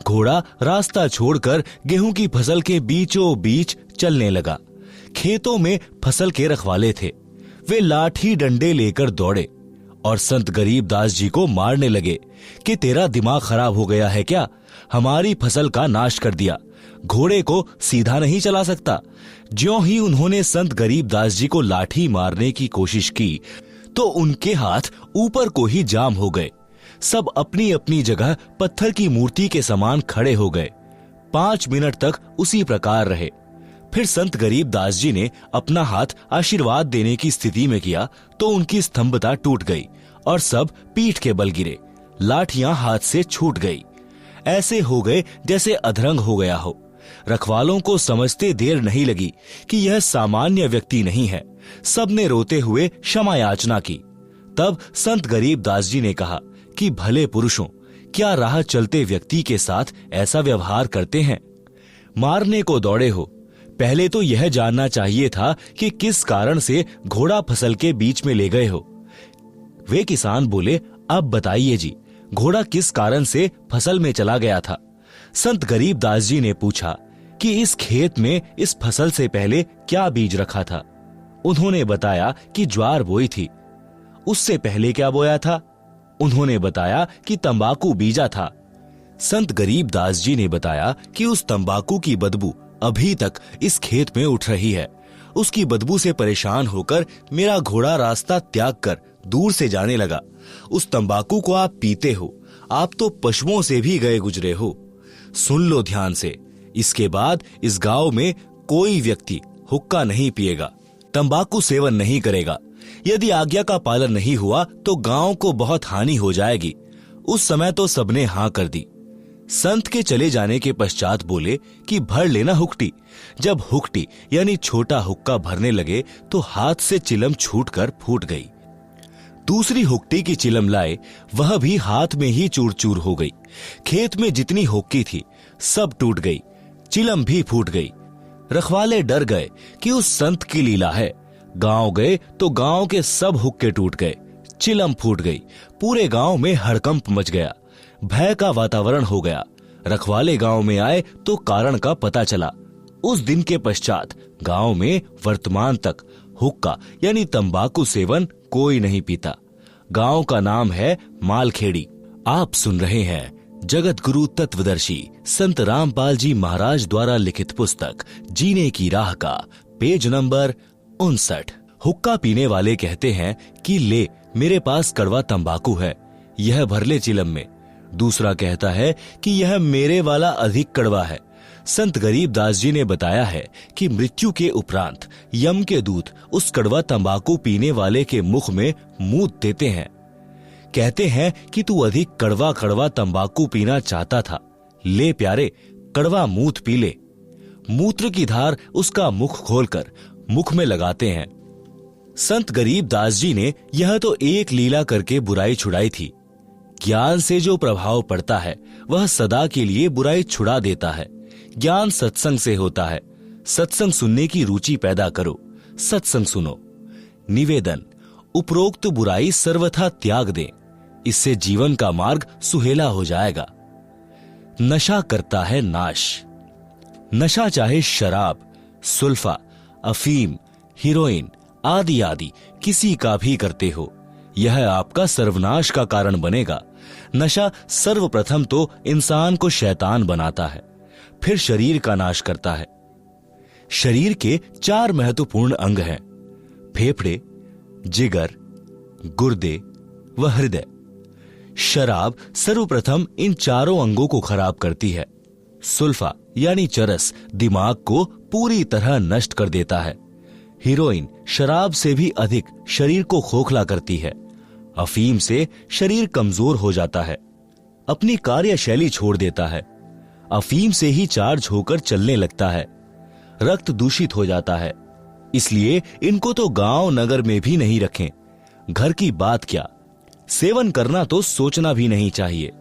घोड़ा रास्ता छोड़कर गेहूं की फसल के बीचों बीच चलने लगा। खेतों में फसल के रखवाले थे, वे लाठी डंडे लेकर दौड़े और संत गरीबदास जी को मारने लगे कि तेरा दिमाग खराब हो गया है क्या, हमारी फसल का नाश कर दिया, घोड़े को सीधा नहीं चला सकता। ज्यों ही उन्होंने संत गरीबदास जी को लाठी मारने की कोशिश की तो उनके हाथ ऊपर को ही जाम हो गए। सब अपनी अपनी जगह पत्थर की मूर्ति के समान खड़े हो गए। 5 मिनट तक उसी प्रकार रहे। फिर संत गरीबदास जी ने अपना हाथ आशीर्वाद देने की स्थिति में किया तो उनकी स्तंभता टूट गई और सब पीठ के बल गिरे। लाठियां हाथ से छूट गई। ऐसे हो गए जैसे अधरंग हो गया हो। रखवालों को समझते देर नहीं लगी कि यह सामान्य व्यक्ति नहीं है। सबने रोते हुए क्षमा याचना की। तब संत गरीबदास जी ने कहा कि भले पुरुषों, क्या राह चलते व्यक्ति के साथ ऐसा व्यवहार करते हैं? मारने को दौड़े हो, पहले तो यह जानना चाहिए था कि किस कारण से घोड़ा फसल के बीच में ले गए हो। वे किसान बोले, अब बताइए जी, घोड़ा किस कारण से फसल में चला गया था? संत गरीबदास जी ने पूछा कि इस खेत में इस फसल से पहले क्या बीज रखा था? उन्होंने बताया कि ज्वार बोई थी। उससे पहले क्या बोया था? उन्होंने बताया कि तंबाकू बीजा था। संत गरीबदास जी ने बताया कि उस तंबाकू की बदबू अभी तक इस खेत में उठ रही है। उसकी बदबू से परेशान होकर मेरा घोड़ा रास्ता त्याग कर दूर से जाने लगा। उस तंबाकू को आप पीते हो, आप तो पशुओं से भी गए गुजरे हो। सुन लो ध्यान से, इसके बाद इस गांव में कोई व्यक्ति हुक्का नहीं पिएगा, तंबाकू सेवन नहीं करेगा। यदि आज्ञा का पालन नहीं हुआ तो गांव को बहुत हानि हो जाएगी। उस समय तो सबने हाँ कर दी। संत के चले जाने के पश्चात बोले कि भर लेना हुक्टी। जब हुक्टी यानी छोटा हुक्का भरने लगे तो हाथ से चिलम छूटकर फूट गई। दूसरी हुक्टी की चिलम लाए, वह भी हाथ में ही चूर चूर हो गई। खेत में जितनी हुक्की थी सब टूट गई, चिलम भी फूट गई। रखवाले डर गए कि उस संत की लीला है। गांव गए तो गांव के सब हुक्के टूट गए, चिलम फूट गई। पूरे गांव में हड़कंप मच गया, भय का वातावरण हो गया। रखवाले गांव में आए तो कारण का पता चला। उस दिन के पश्चात गांव में वर्तमान तक हुक्का यानी तंबाकू सेवन कोई नहीं पीता। गांव का नाम है मालखेड़ी। आप सुन रहे हैं जगत गुरु तत्वदर्शी संत रामपाल जी महाराज द्वारा लिखित पुस्तक जीने की राह का पेज नंबर 59। हुक्का पीने वाले कहते हैं कि ले मेरे पास कड़वा तंबाकू है, यह भर ले चिलम में। दूसरा कहता है कि यह मेरे वाला अधिक कड़वा है। संत गरीबदास जी ने बताया है कि मृत्यु के उपरांत यम के दूत उस कड़वा तंबाकू पीने वाले के मुख में मूत देते हैं। कहते हैं कि तू अधिक कड़वा कड़वा तंबाकू पीना चाहता था, ले प्यारे कड़वा मूत पी ले। मूत्र की धार उसका मुख खोलकर मुख में लगाते हैं। संत गरीबदास जी ने यह तो एक लीला करके बुराई छुड़ाई थी। ज्ञान से जो प्रभाव पड़ता है वह सदा के लिए बुराई छुड़ा देता है। ज्ञान सत्संग से होता है। सत्संग सुनने की रुचि पैदा करो, सत्संग सुनो। निवेदन, उपरोक्त बुराई सर्वथा त्याग दें, इससे जीवन का मार्ग सुहेला हो जाएगा। नशा करता है नाश। नशा चाहे शराब, सुल्फा, अफीम, हीरोइन आदि आदि किसी का भी करते हो, यह आपका सर्वनाश का कारण बनेगा। नशा सर्वप्रथम तो इंसान को शैतान बनाता है, फिर शरीर का नाश करता है। शरीर के 4 महत्वपूर्ण अंग हैं, फेफड़े, जिगर, गुर्दे व हृदय। शराब सर्वप्रथम इन चारों अंगों को खराब करती है। सुल्फा यानी चरस दिमाग को पूरी तरह नष्ट कर देता है। हीरोइन शराब से भी अधिक शरीर को खोखला करती है। अफीम से शरीर कमजोर हो जाता है, अपनी कार्यशैली छोड़ देता है। अफीम से ही चार्ज होकर चलने लगता है। रक्त दूषित हो जाता है। इसलिए इनको तो गांव नगर में भी नहीं रखें। घर की बात क्या, सेवन करना तो सोचना भी नहीं चाहिए।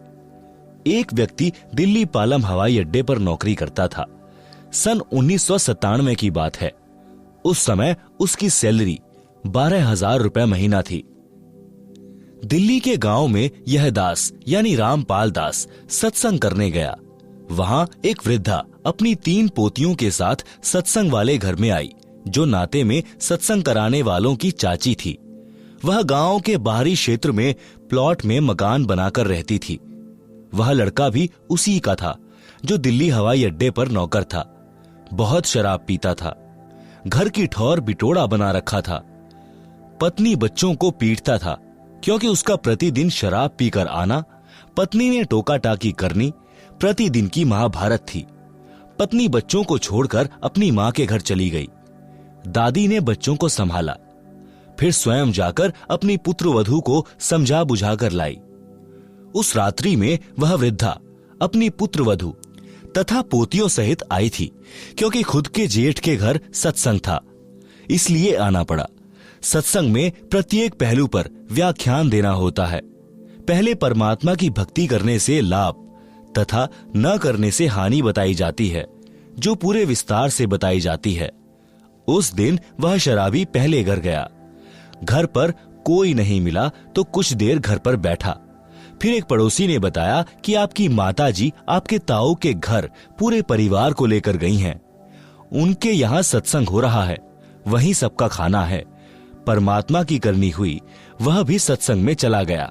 एक व्यक्ति दिल्ली पालम हवाई अड्डे पर नौकरी करता था। सन 1997 की बात है। उस समय उसकी सैलरी 12,000 रुपए महीना थी। दिल्ली के गांव में यह दास यानी रामपाल दास सत्संग करने गया। वहां एक वृद्धा अपनी 3 पोतियों के साथ सत्संग वाले घर में आई, जो नाते में सत्संग कराने वालों की चाची थी। वह गांव के बाहरी क्षेत्र में प्लॉट में मकान बनाकर रहती थी। वह लड़का भी उसी का था जो दिल्ली हवाई अड्डे पर नौकर था। बहुत शराब पीता था। घर की ठौर बिटोड़ा बना रखा था। पत्नी बच्चों को पीटता था क्योंकि उसका प्रतिदिन शराब पीकर आना, पत्नी ने टोका टाकी करनी प्रतिदिन की महाभारत थी। पत्नी बच्चों को छोड़कर अपनी मां के घर चली गई। दादी ने बच्चों को संभाला, फिर स्वयं जाकर अपनी पुत्रवधू को समझा बुझाकर लाई। उस रात्रि में वह वृद्धा अपनी पुत्रवधू तथा पोतियों सहित आई थी। क्योंकि खुद के जेठ के घर सत्संग था, इसलिए आना पड़ा। सत्संग में प्रत्येक पहलू पर व्याख्यान देना होता है। पहले परमात्मा की भक्ति करने से लाभ तथा न करने से हानि बताई जाती है, जो पूरे विस्तार से बताई जाती है। उस दिन वह शराबी पहले घर गया। घर पर कोई नहीं मिला तो कुछ देर घर पर बैठा। फिर एक पड़ोसी ने बताया कि आपकी माताजी आपके ताऊ के घर पूरे परिवार को लेकर गई हैं। उनके यहाँ सत्संग हो रहा है, वहीं सबका खाना है। परमात्मा की करनी हुई, वह भी सत्संग में चला गया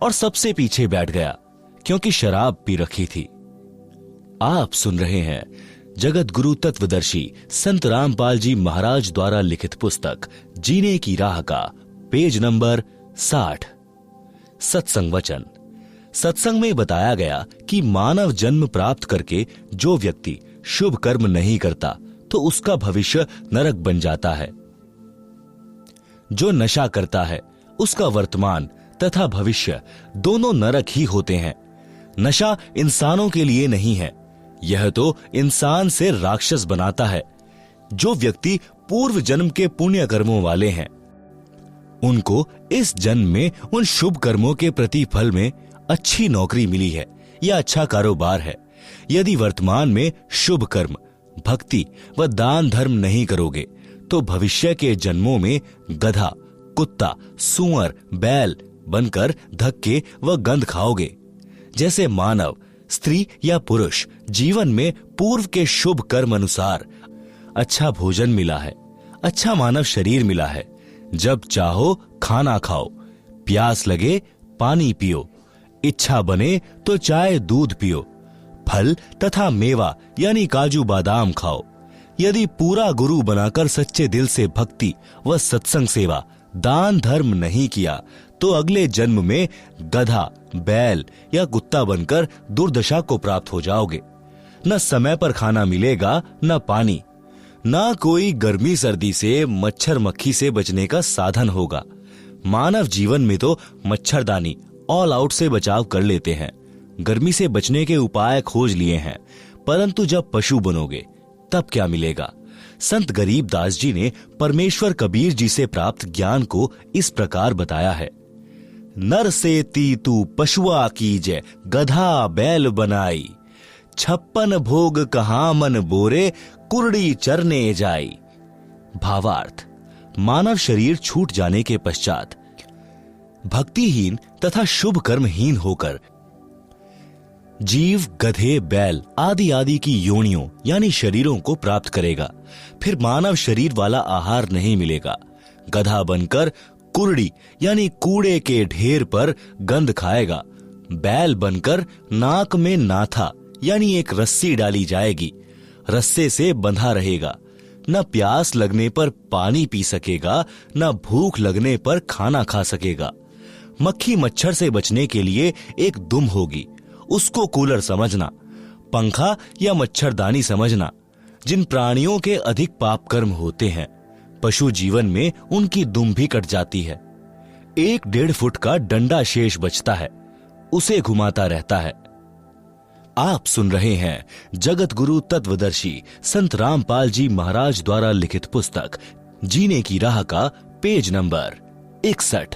और सबसे पीछे बैठ गया क्योंकि शराब पी रखी थी। आप सुन रहे हैं जगत गुरु तत्वदर्शी संत रामपाल जी महाराज द्वारा लिखित पुस्तक जीने की राह का पेज नंबर 60। सत्संग वचन। सत्संग में बताया गया कि मानव जन्म प्राप्त करके जो व्यक्ति शुभ कर्म नहीं करता तो उसका भविष्य नरक बन जाता है। जो नशा करता है उसका वर्तमान तथा भविष्य दोनों नरक ही होते हैं। नशा इंसानों के लिए नहीं है, यह तो इंसान से राक्षस बनाता है। जो व्यक्ति पूर्व जन्म के पुण्य कर्मों वाले हैं, उनको इस जन्म में उन शुभ कर्मों के प्रतिफल में अच्छी नौकरी मिली है या अच्छा कारोबार है। यदि वर्तमान में शुभ कर्म, भक्ति व दान धर्म नहीं करोगे तो भविष्य के जन्मों में गधा, कुत्ता, सूअर, बैल बनकर धक्के व गंध खाओगे। जैसे मानव स्त्री या पुरुष जीवन में पूर्व के शुभ कर्म अनुसार अच्छा भोजन मिला है, अच्छा मानव शरीर मिला है। जब चाहो खाना खाओ, प्यास लगे पानी पियो, इच्छा बने तो चाय दूध पियो, फल तथा मेवा यानी काजू बादाम खाओ। यदि पूरा गुरु बनाकर सच्चे दिल से भक्ति व सत्संग सेवा दान धर्म नहीं किया तो अगले जन्म में गधा, बैल या कुत्ता बनकर दुर्दशा को प्राप्त हो जाओगे। न समय पर खाना मिलेगा, न पानी, न कोई गर्मी सर्दी से मच्छर मक्खी से बचने का साधन होगा। मानव जीवन में तो मच्छरदानी ऑल आउट से बचाव कर लेते हैं, गर्मी से बचने के उपाय खोज लिए हैं, परंतु जब पशु बनोगे तब क्या मिलेगा। संत गरीबदास जी ने परमेश्वर कबीर जी से प्राप्त ज्ञान को इस प्रकार बताया है। नर से तू पशुआ कीजे, गधा बैल बनाई, 56 भोग कहाँ मन बोरे, कुरड़ी चरने जाई। भावार्थ, मानव शरीर छूट जाने के पश्चात भक्तिहीन तथा शुभ कर्महीन होकर जीव गधे, बैल आदि आदि की योनियों यानी शरीरों को प्राप्त करेगा। फिर मानव शरीर वाला आहार नहीं मिलेगा। गधा बनकर कुरड़ी यानी कूड़े के ढेर पर गंध खाएगा। बैल बनकर नाक में नाथा यानी एक रस्सी डाली जाएगी, रस्से से बंधा रहेगा। न प्यास लगने पर पानी पी सकेगा, न भूख लगने पर खाना खा सकेगा। मक्खी मच्छर से बचने के लिए एक दुम होगी, उसको कूलर समझना, पंखा या मच्छरदानी समझना। जिन प्राणियों के अधिक पाप कर्म होते हैं, पशु जीवन में उनकी दुम भी कट जाती है। 1-1.5 फुट का डंडा शेष बचता है, उसे घुमाता रहता है। आप सुन रहे हैं जगत गुरु तत्वदर्शी संत रामपाल जी महाराज द्वारा लिखित पुस्तक जीने की राह का पेज नंबर 61।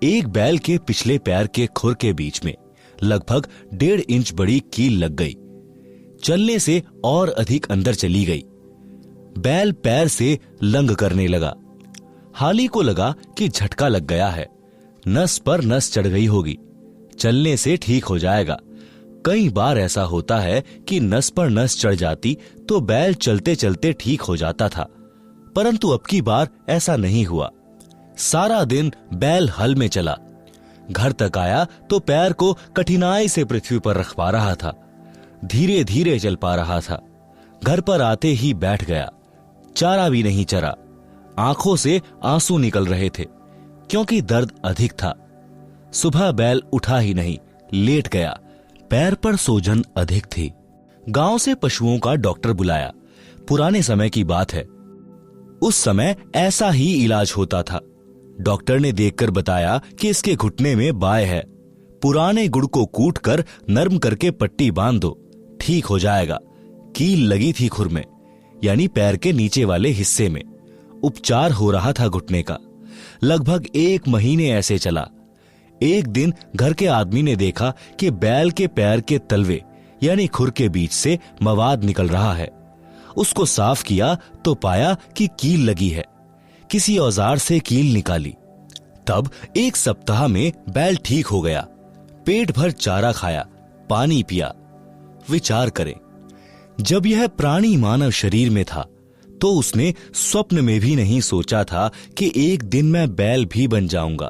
एक बैल के पिछले पैर के खुर के बीच में लगभग 1.5 इंच बड़ी कील लग गई। चलने से और अधिक अंदर चली गई। बैल पैर से लंग करने लगा। हाली को लगा कि झटका लग गया है, नस पर नस चढ़ गई होगी, चलने से ठीक हो जाएगा। कई बार ऐसा होता है कि नस पर नस चढ़ जाती तो बैल चलते चलते ठीक हो जाता था, परंतु अब की बार ऐसा नहीं हुआ। सारा दिन बैल हल में चला, घर तक आया तो पैर को कठिनाई से पृथ्वी पर रख पा रहा था, धीरे धीरे चल पा रहा था। घर पर आते ही बैठ गया, चारा भी नहीं चरा। आंखों से आंसू निकल रहे थे क्योंकि दर्द अधिक था। सुबह बैल उठा ही नहीं, लेट गया, पैर पर सूजन अधिक थी। गांव से पशुओं का डॉक्टर बुलाया। पुराने समय की बात है, उस समय ऐसा ही इलाज होता था। डॉक्टर ने देखकर बताया कि इसके घुटने में बाय है, पुराने गुड़ को कूटकर नरम करके पट्टी बांध दो, ठीक हो जाएगा। कील लगी थी खुर में यानी पैर के नीचे वाले हिस्से में। उपचार हो रहा था घुटने का। लगभग 1 महीने ऐसे चला। एक दिन घर के आदमी ने देखा कि बैल के पैर के तलवे यानी खुर के बीच से मवाद निकल रहा है। उसको साफ किया तो पाया कि कील लगी है। किसी औजार से कील निकाली। तब 1 सप्ताह में बैल ठीक हो गया। पेट भर चारा खाया, पानी पिया। विचार करें, जब यह प्राणी मानव शरीर में था तो उसने स्वप्न में भी नहीं सोचा था कि एक दिन मैं बैल भी बन जाऊंगा।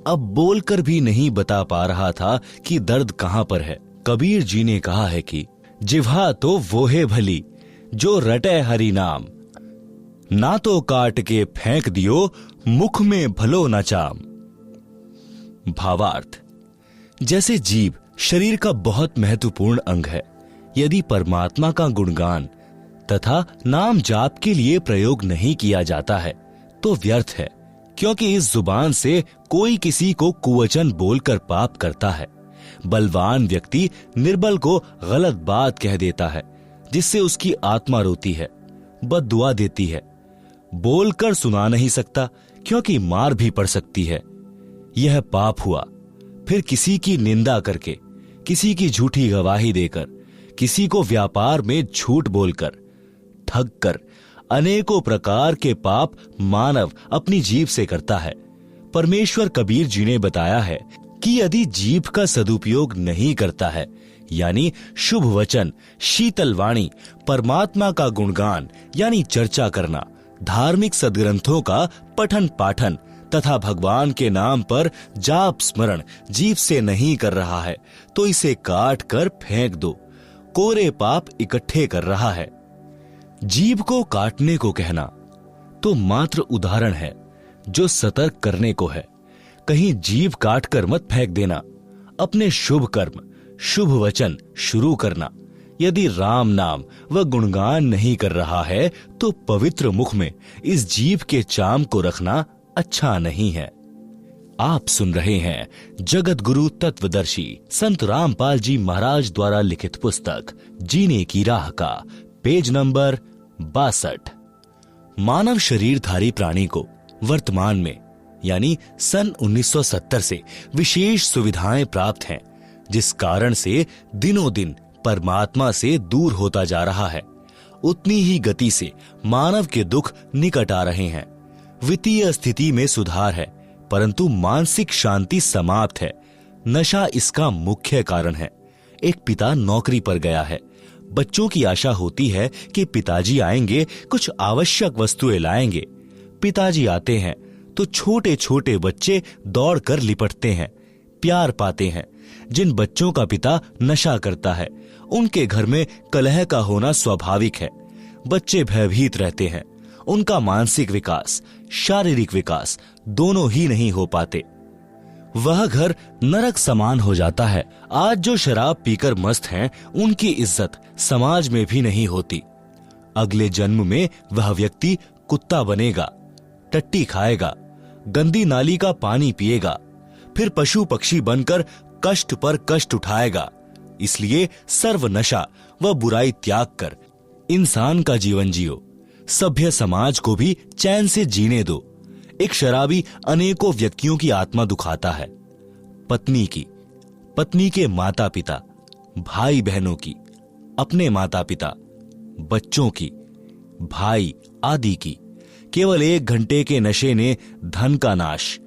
अब बोलकर भी नहीं बता पा रहा था कि दर्द कहां पर है। कबीर जी ने कहा है कि जिह्वा तो वो है भली जो रटे हरि नाम, ना तो काट के फेंक दियो मुख में भलो न चाम। भावार्थ, जैसे जीभ शरीर का बहुत महत्वपूर्ण अंग है, यदि परमात्मा का गुणगान तथा नाम जाप के लिए प्रयोग नहीं किया जाता है तो व्यर्थ है, क्योंकि इस जुबान से कोई किसी को कुवचन बोलकर पाप करता है। बलवान व्यक्ति निर्बल को गलत बात कह देता है जिससे उसकी आत्मा रोती है, बद्दुआ देती है। बोलकर सुना नहीं सकता क्योंकि मार भी पड़ सकती है। यह पाप हुआ। फिर किसी की निंदा करके, किसी की झूठी गवाही देकर, किसी को व्यापार में झूठ बोलकर, ठग कर अनेकों प्रकार के पाप मानव अपनी जीभ से करता है। परमेश्वर कबीर जी ने बताया है कि यदि जीभ का सदुपयोग नहीं करता है यानी शुभ वचन, शीतल वाणी, परमात्मा का गुणगान यानी चर्चा करना, धार्मिक सद्ग्रंथों का पठन पाठन तथा भगवान के नाम पर जाप स्मरण जीभ से नहीं कर रहा है तो इसे काट कर फेंक दो। कोरे पाप इकट्ठे कर रहा है। जीभ को काटने को कहना तो मात्र उदाहरण है जो सतर्क करने को है। कहीं जीभ काट कर मत फेंक देना। अपने शुभ कर्म, शुभ वचन शुरू करना। यदि राम नाम व गुणगान नहीं कर रहा है तो पवित्र मुख में इस जीभ के चाम को रखना अच्छा नहीं है। आप सुन रहे हैं जगत गुरु तत्वदर्शी संत रामपाल जी महाराज द्वारा लिखित पुस्तक जीने की राह का पेज नंबर 62। मानव शरीरधारी प्राणी को वर्तमान में यानी सन 1970 से विशेष सुविधाएं प्राप्त हैं, जिस कारण से दिनों दिन परमात्मा से दूर होता जा रहा है। उतनी ही गति से मानव के दुख निकट आ रहे हैं। वित्तीय स्थिति में सुधार है, परंतु मानसिक शांति समाप्त है। नशा इसका मुख्य कारण है। एक पिता नौकरी पर गया है। बच्चों की आशा होती है कि पिताजी आएंगे, कुछ आवश्यक वस्तुएं लाएंगे। पिताजी आते हैं तो छोटे छोटे बच्चे दौड़कर लिपटते हैं, प्यार पाते हैं। जिन बच्चों का पिता नशा करता है उनके घर में कलह का होना स्वाभाविक है। बच्चे भयभीत रहते हैं। उनका मानसिक विकास, शारीरिक विकास दोनों ही नहीं हो पाते। वह घर नरक समान हो जाता है। आज जो शराब पीकर मस्त हैं, उनकी इज्जत समाज में भी नहीं होती। अगले जन्म में वह व्यक्ति कुत्ता बनेगा, टट्टी खाएगा, गंदी नाली का पानी पिएगा, फिर पशु पक्षी बनकर कष्ट पर कष्ट उठाएगा। इसलिए सर्व नशा व बुराई त्याग कर इंसान का जीवन जियो। सभ्य समाज को भी चैन से जीने दो। एक शराबी अनेकों व्यक्तियों की आत्मा दुखाता है। पत्नी की, पत्नी के माता पिता, भाई बहनों की, अपने माता पिता, बच्चों की, भाई आदि की। केवल 1 घंटे के नशे ने धन का नाश,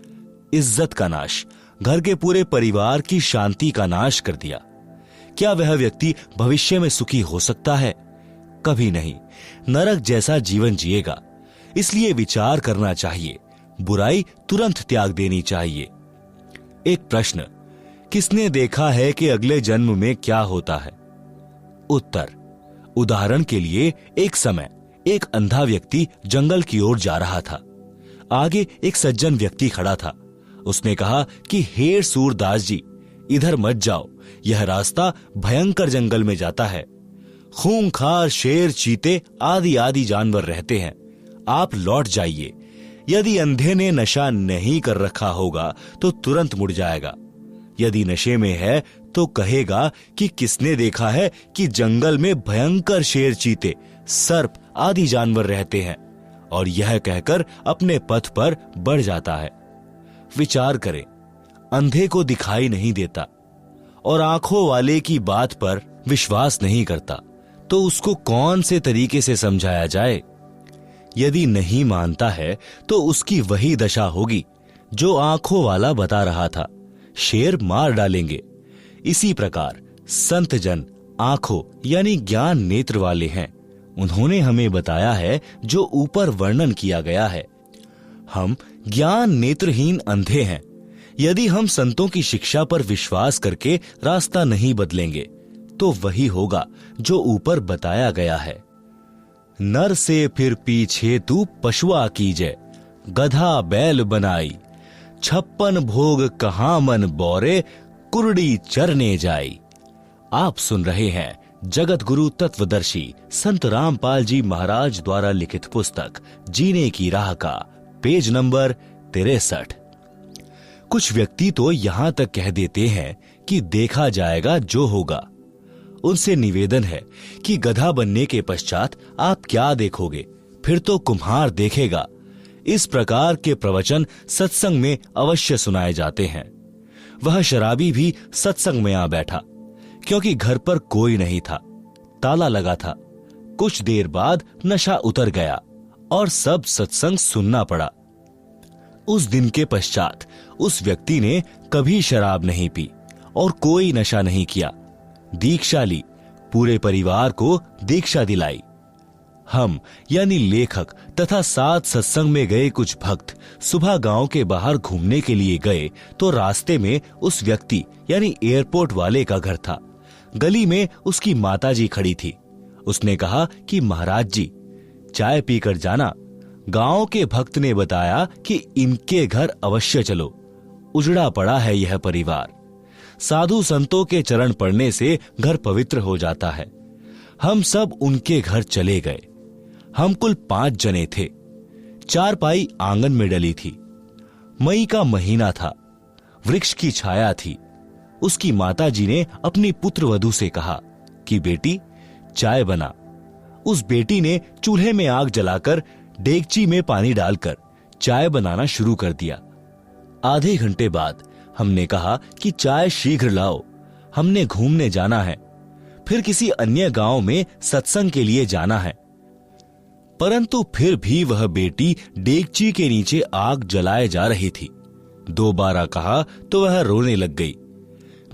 इज्जत का नाश, घर के पूरे परिवार की शांति का नाश कर दिया। क्या वह व्यक्ति भविष्य में सुखी हो सकता है? कभी नहीं। नरक जैसा जीवन जिएगा। इसलिए विचार करना चाहिए, बुराई तुरंत त्याग देनी चाहिए। एक प्रश्न, किसने देखा है कि अगले जन्म में क्या होता है? उत्तर, उदाहरण के लिए एक समय एक अंधा व्यक्ति जंगल की ओर जा रहा था। आगे एक सज्जन व्यक्ति खड़ा था। उसने कहा कि हे सूरदास जी, इधर मत जाओ, यह रास्ता भयंकर जंगल में जाता है। खूंखार शेर, चीते आदि आदि जानवर रहते हैं। आप लौट जाइए। यदि अंधे ने नशा नहीं कर रखा होगा तो तुरंत मुड़ जाएगा। यदि नशे में है तो कहेगा कि किसने देखा है कि जंगल में भयंकर शेर, चीते, सर्प आदि जानवर रहते हैं, और यह कहकर अपने पथ पर बढ़ जाता है। विचार करें, अंधे को दिखाई नहीं देता और आंखों वाले की बात पर विश्वास नहीं करता, तो उसको कौन से तरीके से समझाया जाए? यदि नहीं मानता है तो उसकी वही दशा होगी जो आंखों वाला बता रहा था, शेर मार डालेंगे। इसी प्रकार संत जन आंखों यानी ज्ञान नेत्र वाले हैं। उन्होंने हमें बताया है जो ऊपर वर्णन किया गया है। हम ज्ञान नेत्रहीन अंधे हैं। यदि हम संतों की शिक्षा पर विश्वास करके रास्ता नहीं बदलेंगे तो वही होगा जो ऊपर बताया गया है। नर से फिर पीछे तू पशुआ कीजे, गधा बैल बनाई, 56 भोग कहां मन बोरे, कुरड़ी चरने जाई। आप सुन रहे हैं जगत गुरु तत्वदर्शी संत रामपाल जी महाराज द्वारा लिखित पुस्तक जीने की राह का पेज नंबर 63। कुछ व्यक्ति तो यहां तक कह देते हैं कि देखा जाएगा जो होगा। उनसे निवेदन है कि गधा बनने के पश्चात आप क्या देखोगे, फिर तो कुम्हार देखेगा। इस प्रकार के प्रवचन सत्संग में अवश्य सुनाए जाते हैं। वह शराबी भी सत्संग में आ बैठा, क्योंकि घर पर कोई नहीं था, ताला लगा था। कुछ देर बाद नशा उतर गया और सब सत्संग सुनना पड़ा। उस दिन के पश्चात उस व्यक्ति ने कभी शराब नहीं पी और कोई नशा नहीं किया। दीक्षा ली, पूरे परिवार को दीक्षा दिलाई। हम यानी लेखक तथा साथ सत्संग में गए कुछ भक्त सुबह गांव के बाहर घूमने के लिए गए तो रास्ते में उस व्यक्ति यानी एयरपोर्ट वाले का घर था। गली में उसकी माताजी खड़ी थी। उसने कहा कि महाराज जी, चाय पीकर जाना। गांव के भक्त ने बताया कि इनके घर अवश्य चलो, उजड़ा पड़ा है यह परिवार। साधु संतों के चरण पड़ने से घर पवित्र हो जाता है। हम सब उनके घर चले गए। हम कुल 5 जने थे। चारपाई आंगन में डली थी। मई का महीना था। वृक्ष की छाया थी। उसकी माताजी ने अपनी पुत्र वधू से कहा कि बेटी, चाय बना। उस बेटी ने चूल्हे में आग जलाकर डेगची में पानी डालकर चाय बनाना शुरू कर दिया। आधे घंटे बाद हमने कहा कि चाय शीघ्र लाओ, हमने घूमने जाना है, फिर किसी अन्य गांव में सत्संग के लिए जाना है। परंतु फिर भी वह बेटी डेगची के नीचे आग जलाए जा रही थी। दोबारा कहा तो वह रोने लग गई।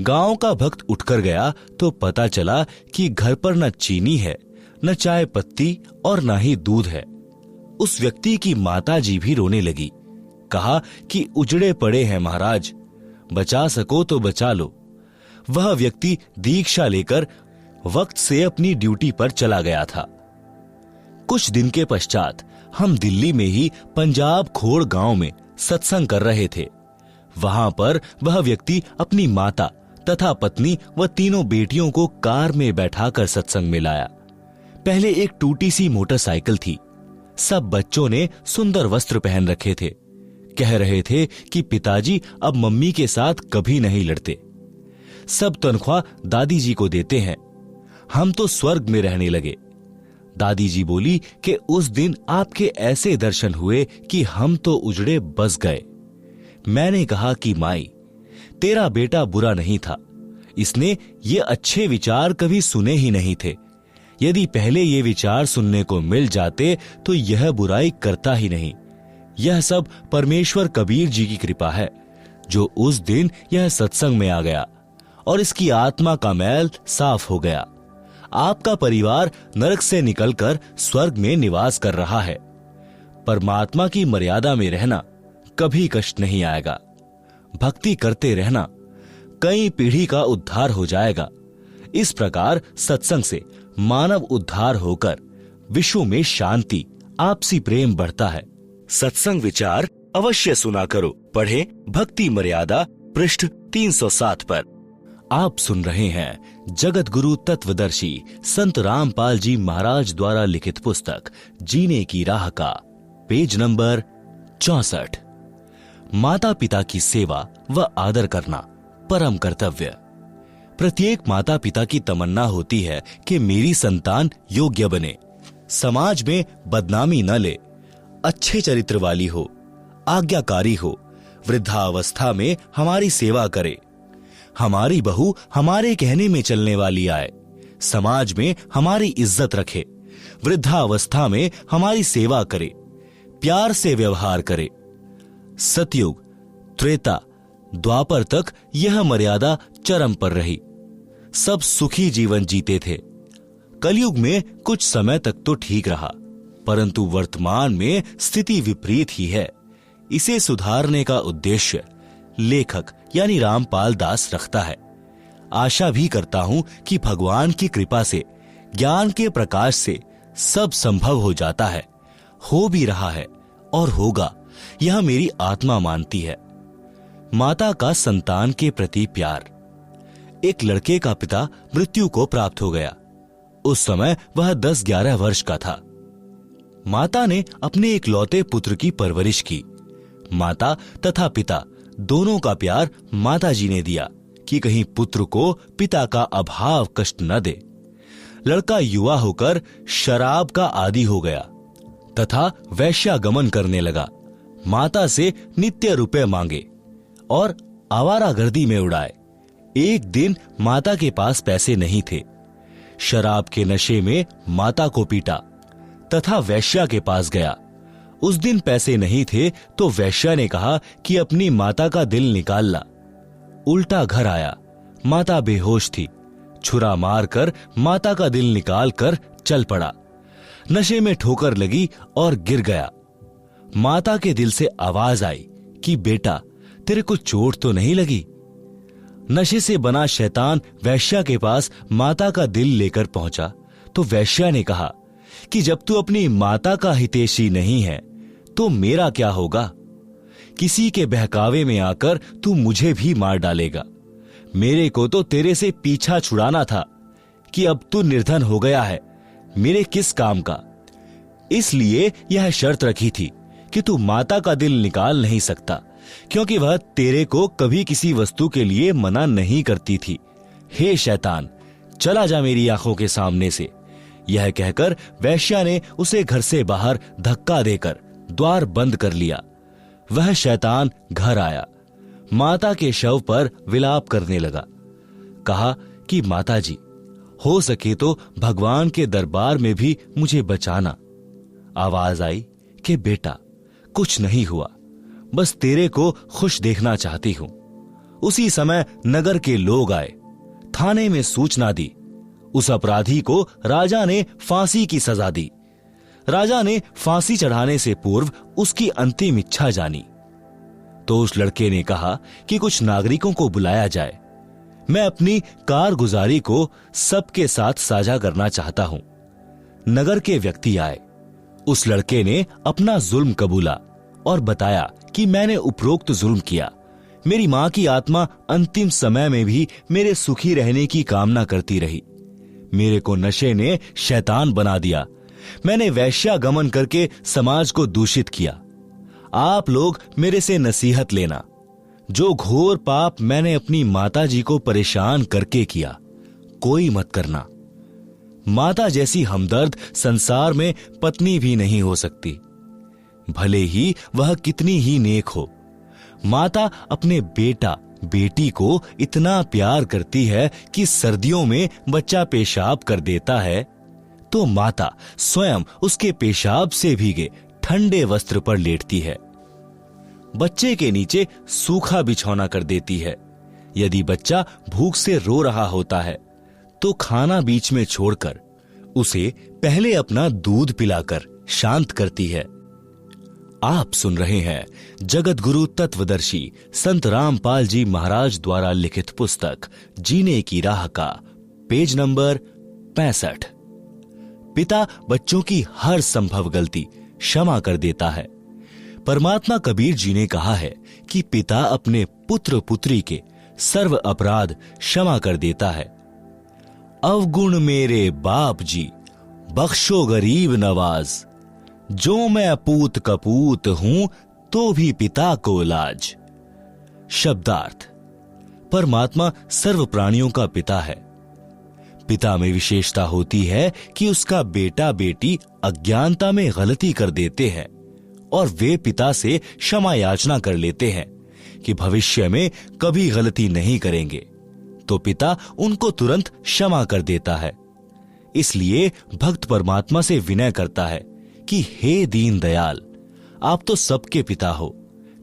गांव का भक्त उठकर गया तो पता चला कि घर पर न चीनी है, न चाय पत्ती और न ही दूध है। उस व्यक्ति की माताजी भी रोने लगी। कहा कि उजड़े पड़े हैं महाराज, बचा सको तो बचा लो। वह व्यक्ति दीक्षा लेकर वक्त से अपनी ड्यूटी पर चला गया था। कुछ दिन के पश्चात हम दिल्ली में ही पंजाब खोड़ गांव में सत्संग कर रहे थे। वहां पर वह व्यक्ति अपनी माता तथा पत्नी व तीनों बेटियों को कार में बैठाकर सत्संग में लाया। पहले एक टूटी सी मोटरसाइकिल थी। सब बच्चों ने सुंदर वस्त्र पहन रखे थे। कह रहे थे कि पिताजी अब मम्मी के साथ कभी नहीं लड़ते। सब तनख्वाह दादी जी को देते हैं। हम तो स्वर्ग में रहने लगे। दादी जी बोली कि उस दिन आपके ऐसे दर्शन हुए कि हम तो उजड़े बस गए। मैंने कहा कि माई, तेरा बेटा बुरा नहीं था। इसने ये अच्छे विचार कभी सुने ही नहीं थे। यदि पहले ये विचार सुनने को मिल जाते तो यह बुराई करता ही नहीं। यह सब परमेश्वर कबीर जी की कृपा है जो उस दिन यह सत्संग में आ गया और इसकी आत्मा का मैल साफ हो गया। आपका परिवार नरक से निकलकर स्वर्ग में निवास कर रहा है। परमात्मा की मर्यादा में रहना, कभी कष्ट नहीं आएगा। भक्ति करते रहना, कई पीढ़ी का उद्धार हो जाएगा। इस प्रकार सत्संग से मानव उद्धार होकर विश्व में शांति, आपसी प्रेम बढ़ता है। सत्संग विचार अवश्य सुना करो। पढ़े भक्ति मर्यादा पृष्ठ 307 पर। आप सुन रहे हैं जगत गुरु तत्वदर्शी संत रामपाल जी महाराज द्वारा लिखित पुस्तक जीने की राह का पेज नंबर 64। माता पिता की सेवा व आदर करना परम कर्तव्य। प्रत्येक माता पिता की तमन्ना होती है कि मेरी संतान योग्य बने, समाज में बदनामी न ले, अच्छे चरित्र वाली हो, आज्ञाकारी हो, वृद्धावस्था में हमारी सेवा करे, हमारी बहू हमारे कहने में चलने वाली आए, समाज में हमारी इज्जत रखे, वृद्धावस्था में हमारी सेवा करे, प्यार से व्यवहार करे। सतयुग, त्रेता, द्वापर तक यह मर्यादा चरम पर रही। सब सुखी जीवन जीते थे। कलयुग में कुछ समय तक तो ठीक रहा, परंतु वर्तमान में स्थिति विपरीत ही है। इसे सुधारने का उद्देश्य लेखक यानी रामपाल दास रखता है। आशा भी करता हूं कि भगवान की कृपा से, ज्ञान के प्रकाश से सब संभव हो जाता है, हो भी रहा है और होगा, यह मेरी आत्मा मानती है। माता का संतान के प्रति प्यार। एक लड़के का पिता मृत्यु को प्राप्त हो गया। उस समय वह 10-11 वर्ष का था। माता ने अपने इकलौते पुत्र की परवरिश की। माता तथा पिता दोनों का प्यार माताजी ने दिया कि कहीं पुत्र को पिता का अभाव कष्ट न दे। लड़का युवा होकर शराब का आदी हो गया तथा वैश्यागमन करने लगा। माता से नित्य रुपए मांगे और आवारागर्दी में उड़ाए। एक दिन माता के पास पैसे नहीं थे। शराब के नशे में माता को पीटा तथा वैश्या के पास गया। उस दिन पैसे नहीं थे तो वैश्या ने कहा कि अपनी माता का दिल निकाल ला। उल्टा घर आया। माता बेहोश थी। छुरा मारकर माता का दिल निकाल कर चल पड़ा। नशे में ठोकर लगी और गिर गया। माता के दिल से आवाज आई कि बेटा, तेरे को चोट तो नहीं लगी? नशे से बना शैतान वैश्या के पास माता का दिल लेकर पहुंचा तो वैश्या ने कहा कि जब तू अपनी माता का हितैषी नहीं है तो मेरा क्या होगा? किसी के बहकावे में आकर तू मुझे भी मार डालेगा। मेरे को तो तेरे से पीछा छुड़ाना था कि अब तू निर्धन हो गया है, मेरे किस काम का? इसलिए यह शर्त रखी थी कि तू माता का दिल निकाल नहीं सकता, क्योंकि वह तेरे को कभी किसी वस्तु के लिए मना नहीं करती थी। हे शैतान, चला जा मेरी आंखों के सामने से। यह कहकर वैश्या ने उसे घर से बाहर धक्का देकर द्वार बंद कर लिया। वह शैतान घर आया, माता के शव पर विलाप करने लगा। कहा कि माता जी, हो सके तो भगवान के दरबार में भी मुझे बचाना। आवाज आई कि बेटा, कुछ नहीं हुआ, बस तेरे को खुश देखना चाहती हूं। उसी समय नगर के लोग आए, थाने में सूचना दी। उस अपराधी को राजा ने फांसी की सजा दी। राजा ने फांसी चढ़ाने से पूर्व उसकी अंतिम इच्छा जानी। तो उस लड़के ने कहा कि कुछ नागरिकों को बुलाया जाए, मैं अपनी कारगुजारी को सबके साथ साझा करना चाहता हूं। नगर के व्यक्ति आए। उस लड़के ने अपना जुल्म कबूला और बताया कि मैंने उपरोक्त जुल्म किया। मेरी मां की आत्मा अंतिम समय में भी मेरे सुखी रहने की कामना करती रही। मेरे को नशे ने शैतान बना दिया। मैंने वैश्यागमन करके समाज को दूषित किया। आप लोग मेरे से नसीहत लेना। जो घोर पाप मैंने अपनी माताजी को परेशान करके किया, कोई मत करना। माता जैसी हमदर्द संसार में पत्नी भी नहीं हो सकती, भले ही वह कितनी ही नेक हो। माता अपने बेटा बेटी को इतना प्यार करती है कि सर्दियों में बच्चा पेशाब कर देता है तो माता स्वयं उसके पेशाब से भीगे ठंडे वस्त्र पर लेटती है। बच्चे के नीचे सूखा बिछौना कर देती है। यदि बच्चा भूख से रो रहा होता है तो खाना बीच में छोड़कर उसे पहले अपना दूध पिलाकर शांत करती है। आप सुन रहे हैं जगत गुरु तत्वदर्शी संत रामपाल जी महाराज द्वारा लिखित पुस्तक जीने की राह का पेज नंबर 65। पिता बच्चों की हर संभव गलती क्षमा कर देता है। परमात्मा कबीर जी ने कहा है कि पिता अपने पुत्र पुत्री के सर्व अपराध क्षमा कर देता है। अवगुण मेरे बाप जी, बख्शो गरीब नवाज, जो मैं पूत कपूत हूं तो भी पिता को लाज। शब्दार्थ, परमात्मा सर्व प्राणियों का पिता है। पिता में विशेषता होती है कि उसका बेटा बेटी अज्ञानता में गलती कर देते हैं और वे पिता से क्षमा याचना कर लेते हैं कि भविष्य में कभी गलती नहीं करेंगे, तो पिता उनको तुरंत क्षमा कर देता है। इसलिए भक्त परमात्मा से विनय करता है कि हे दीन दयाल, आप तो सबके पिता हो,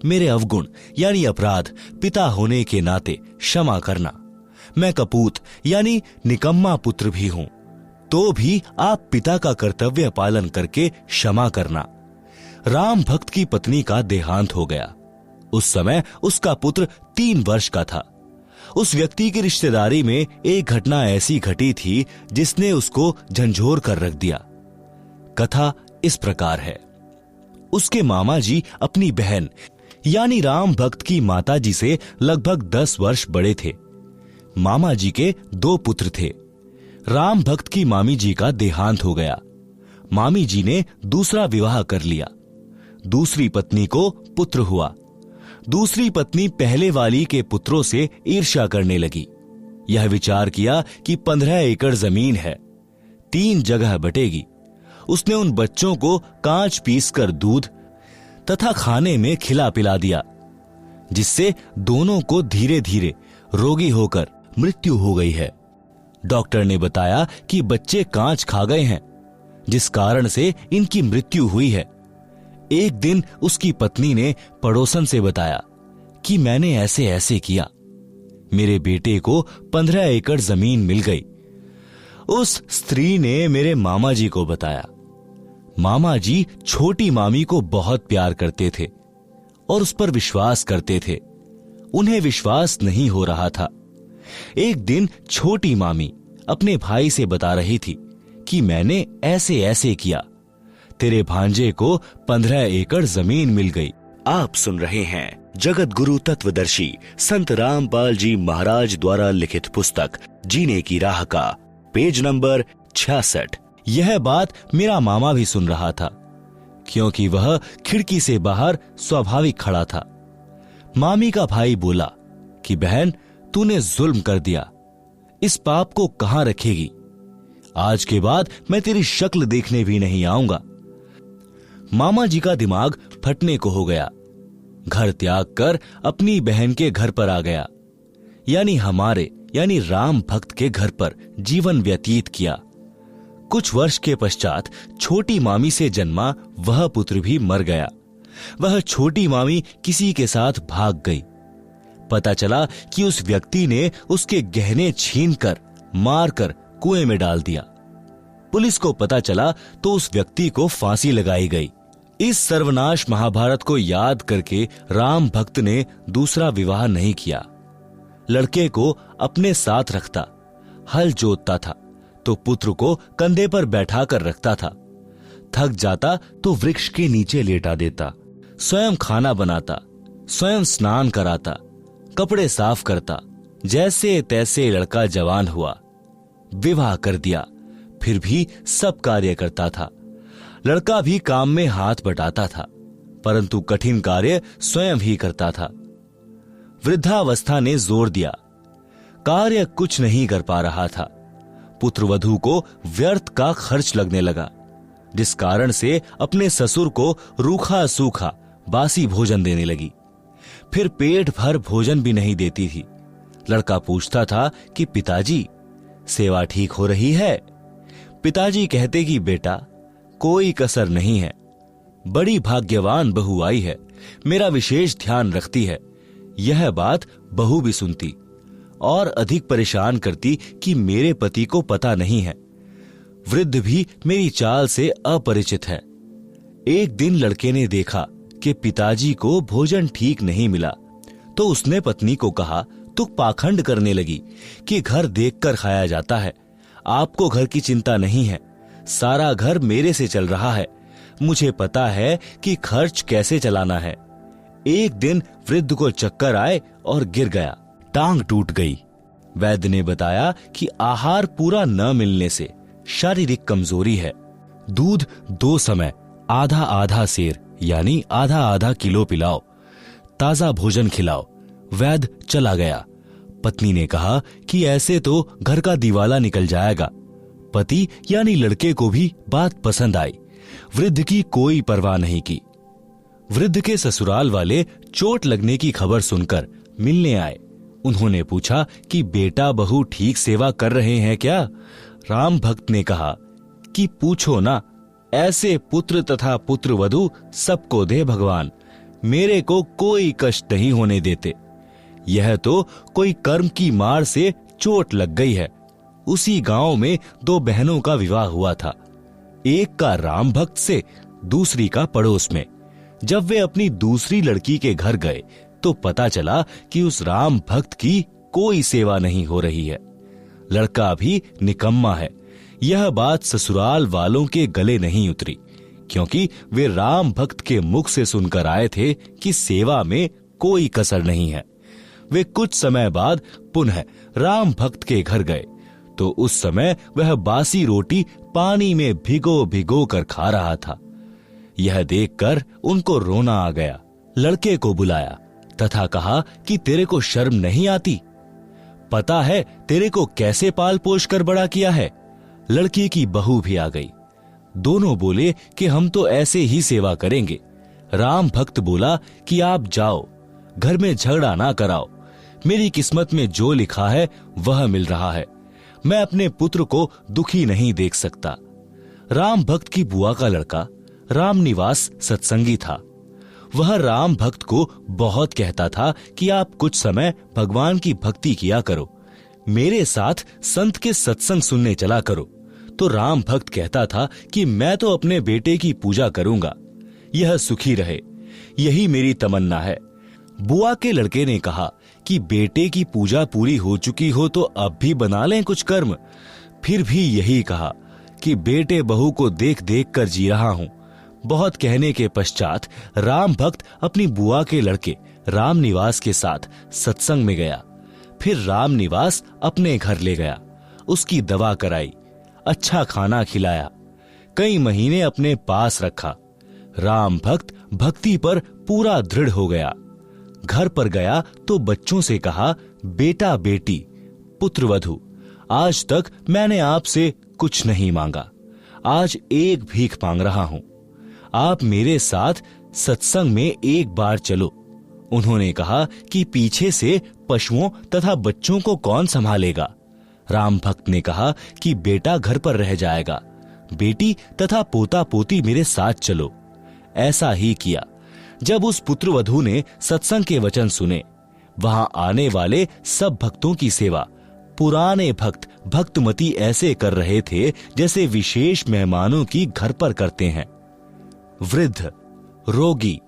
मेरे अवगुण यानी अपराध पिता होने के नाते क्षमा करना। मैं कपूत यानी निकम्मा पुत्र भी हूं, तो भी आप पिता का कर्तव्य पालन करके क्षमा करना। राम भक्त की पत्नी का देहांत हो गया। उस समय उसका पुत्र 3 वर्ष का था। उस व्यक्ति की रिश्तेदारी में एक घटना ऐसी घटी थी जिसने उसको झंझोर कर रख दिया। कथा इस प्रकार है। उसके मामा जी अपनी बहन यानी राम भक्त की माता जी से लगभग 10 वर्ष बड़े थे। मामा जी के 2 पुत्र थे। राम भक्त की मामी जी का देहांत हो गया। मामी जी ने दूसरा विवाह कर लिया। दूसरी पत्नी को पुत्र हुआ। दूसरी पत्नी पहले वाली के पुत्रों से ईर्ष्या करने लगी। यह विचार किया कि 15 एकड़ जमीन है, 3 जगह बटेगी। उसने उन बच्चों को कांच पीसकर दूध तथा खाने में खिला पिला दिया, जिससे दोनों को धीरे धीरे रोगी होकर मृत्यु हो गई है। डॉक्टर ने बताया कि बच्चे कांच खा गए हैं, जिस कारण से इनकी मृत्यु हुई है। एक दिन उसकी पत्नी ने पड़ोसन से बताया कि मैंने ऐसे ऐसे किया। मेरे बेटे को 15 एकड़ जमीन मिल गई। उस स्त्री ने मेरे मामा जी को बताया। मामा जी छोटी मामी को बहुत प्यार करते थे और उस पर विश्वास करते थे। उन्हें विश्वास नहीं हो रहा था। एक दिन छोटी मामी अपने भाई से बता रही थी कि मैंने ऐसे ऐसे किया, तेरे भांजे को 15 एकड़ जमीन मिल गई। आप सुन रहे हैं जगत गुरु तत्वदर्शी संत रामपाल जी महाराज द्वारा लिखित पुस्तक जीने की राह का पेज नंबर 66। यह बात मेरा मामा भी सुन रहा था, क्योंकि वह खिड़की से बाहर स्वाभाविक खड़ा था। मामी का भाई बोला कि बहन, तूने जुल्म कर दिया, इस पाप को कहां रखेगी? आज के बाद मैं तेरी शक्ल देखने भी नहीं आऊंगा। मामा जी का दिमाग फटने को हो गया। घर त्याग कर अपनी बहन के घर पर आ गया, यानी हमारे यानी राम भक्त के घर पर जीवन व्यतीत किया। कुछ वर्ष के पश्चात छोटी मामी से जन्मा वह पुत्र भी मर गया। वह छोटी मामी किसी के साथ भाग गई। पता चला कि उस व्यक्ति ने उसके गहने छीनकर मारकर कुएं में डाल दिया। पुलिस को पता चला तो उस व्यक्ति को फांसी लगाई गई। इस सर्वनाश महाभारत को याद करके राम भक्त ने दूसरा विवाह नहीं किया। लड़के को अपने साथ रखता, हल जोतता था तो पुत्र को कंधे पर बैठा कर रखता था। थक जाता तो वृक्ष के नीचे लेटा देता। स्वयं खाना बनाता, स्वयं स्नान कराता, कपड़े साफ करता। जैसे तैसे लड़का जवान हुआ, विवाह कर दिया, फिर भी सब कार्य करता था। लड़का भी काम में हाथ बटाता था, परंतु कठिन कार्य स्वयं ही करता था। वृद्धावस्था ने जोर दिया, कार्य कुछ नहीं कर पा रहा था। पुत्रवधू को व्यर्थ का खर्च लगने लगा, जिस कारण से अपने ससुर को रूखा सूखा बासी भोजन देने लगी। फिर पेट भर भोजन भी नहीं देती थी। लड़का पूछता था कि पिताजी, सेवा ठीक हो रही है? पिताजी कहते कि बेटा, कोई कसर नहीं है, बड़ी भाग्यवान बहू आई है, मेरा विशेष ध्यान रखती है। यह बात बहू भी सुनती और अधिक परेशान करती कि मेरे पति को पता नहीं है। वृद्ध भी मेरी चाल से अपरिचित है। एक दिन लड़के ने देखा कि पिताजी को भोजन ठीक नहीं मिला, तो उसने पत्नी को कहा, तू पाखंड करने लगी कि घर देखकर खाया जाता है। आपको घर की चिंता नहीं है, सारा घर मेरे से चल रहा है। मुझे पता है कि खर्च कैसे चलाना है। एक दिन वृद्ध को चक्कर आए और गिर गया, टांग टूट गई। वैद्य ने बताया कि आहार पूरा न मिलने से शारीरिक कमजोरी है। दूध 2 समय आधा आधा सेर यानी आधा आधा किलो पिलाओ, ताजा भोजन खिलाओ। वैद्य चला गया। पत्नी ने कहा कि ऐसे तो घर का दिवाला निकल जाएगा। पति यानी लड़के को भी बात पसंद आई। वृद्ध की कोई परवाह नहीं की। वृद्ध के ससुराल वाले चोट लगने की खबर सुनकर मिलने आए। उन्होंने पूछा कि बेटा बहू ठीक सेवा कर रहे हैं क्या? राम भक्त ने कहा कि पूछो ना, ऐसे पुत्र तथा पुत्रवधू सबको दे भगवान, मेरे को कोई कष्ट नहीं होने देते। यह तो कोई कर्म की मार से चोट लग गई है। उसी गांव में 2 बहनों का विवाह हुआ था, एक का राम भक्त से, दूसरी का पड़ोस में। जब वे अपनी दूसरी लड़की के घर गए तो पता चला कि उस राम भक्त की कोई सेवा नहीं हो रही है। लड़का भी निकम्मा है। यह बात ससुराल वालों के गले नहीं उतरी, क्योंकि वे राम भक्त के मुख से सुनकर आए थे कि सेवा में कोई कसर नहीं है। वे कुछ समय बाद पुनः राम भक्त के घर गए तो उस समय वह बासी रोटी पानी में भिगो भिगो कर खा रहा था। यह देखकर उनको रोना आ गया। लड़के को बुलाया तथा कहा कि तेरे को शर्म नहीं आती? पता है तेरे को कैसे पाल पोष कर बड़ा किया है? लड़की की बहू भी आ गई। दोनों बोले कि हम तो ऐसे ही सेवा करेंगे। राम भक्त बोला कि आप जाओ, घर में झगड़ा ना कराओ। मेरी किस्मत में जो लिखा है वह मिल रहा है। मैं अपने पुत्र को दुखी नहीं देख सकता। राम भक्त की बुआ का लड़का रामनिवास सत्संगी था। वह राम भक्त को बहुत कहता था कि आप कुछ समय भगवान की भक्ति किया करो, मेरे साथ संत के सत्संग सुनने चला करो। तो राम भक्त कहता था कि मैं तो अपने बेटे की पूजा करूंगा, यह सुखी रहे, यही मेरी तमन्ना है। बुआ के लड़के ने कहा कि बेटे की पूजा पूरी हो चुकी हो तो अब भी बना लें कुछ कर्म। फिर भी यही कहा कि बेटे बहू को देख देख कर जी रहा हूं। बहुत कहने के पश्चात राम भक्त अपनी बुआ के लड़के राम निवास के साथ सत्संग में गया। फिर राम निवास अपने घर ले गया, उसकी दवा कराई, अच्छा खाना खिलाया, कई महीने अपने पास रखा। राम भक्त भक्ति पर पूरा दृढ़ हो गया। घर पर गया तो बच्चों से कहा, बेटा बेटी पुत्र वधू, आज तक मैंने आपसे कुछ नहीं मांगा, आज एक भीख मांग रहा हूं, आप मेरे साथ सत्संग में एक बार चलो। उन्होंने कहा कि पीछे से पशुओं तथा बच्चों को कौन संभालेगा? राम भक्त ने कहा कि बेटा घर पर रह जाएगा, बेटी तथा पोता पोती मेरे साथ चलो। ऐसा ही किया। जब उस पुत्रवधू ने सत्संग के वचन सुने, वहां आने वाले सब भक्तों की सेवा पुराने भक्त भक्तमती ऐसे कर रहे थे जैसे विशेष मेहमानों की घर पर करते हैं। वृद्ध, रोगी,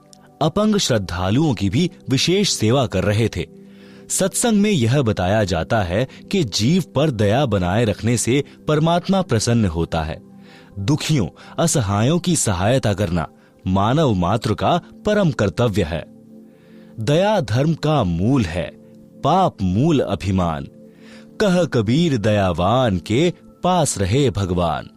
अपंग श्रद्धालुओं की भी विशेष सेवा कर रहे थे। सत्संग में यह बताया जाता है कि जीव पर दया बनाए रखने से परमात्मा प्रसन्न होता है। दुखियों, असहायों की सहायता करना मानव मात्र का परम कर्तव्य है। दया धर्म का मूल है, पाप मूल अभिमान। कह कबीर दयावान के पास रहे भगवान।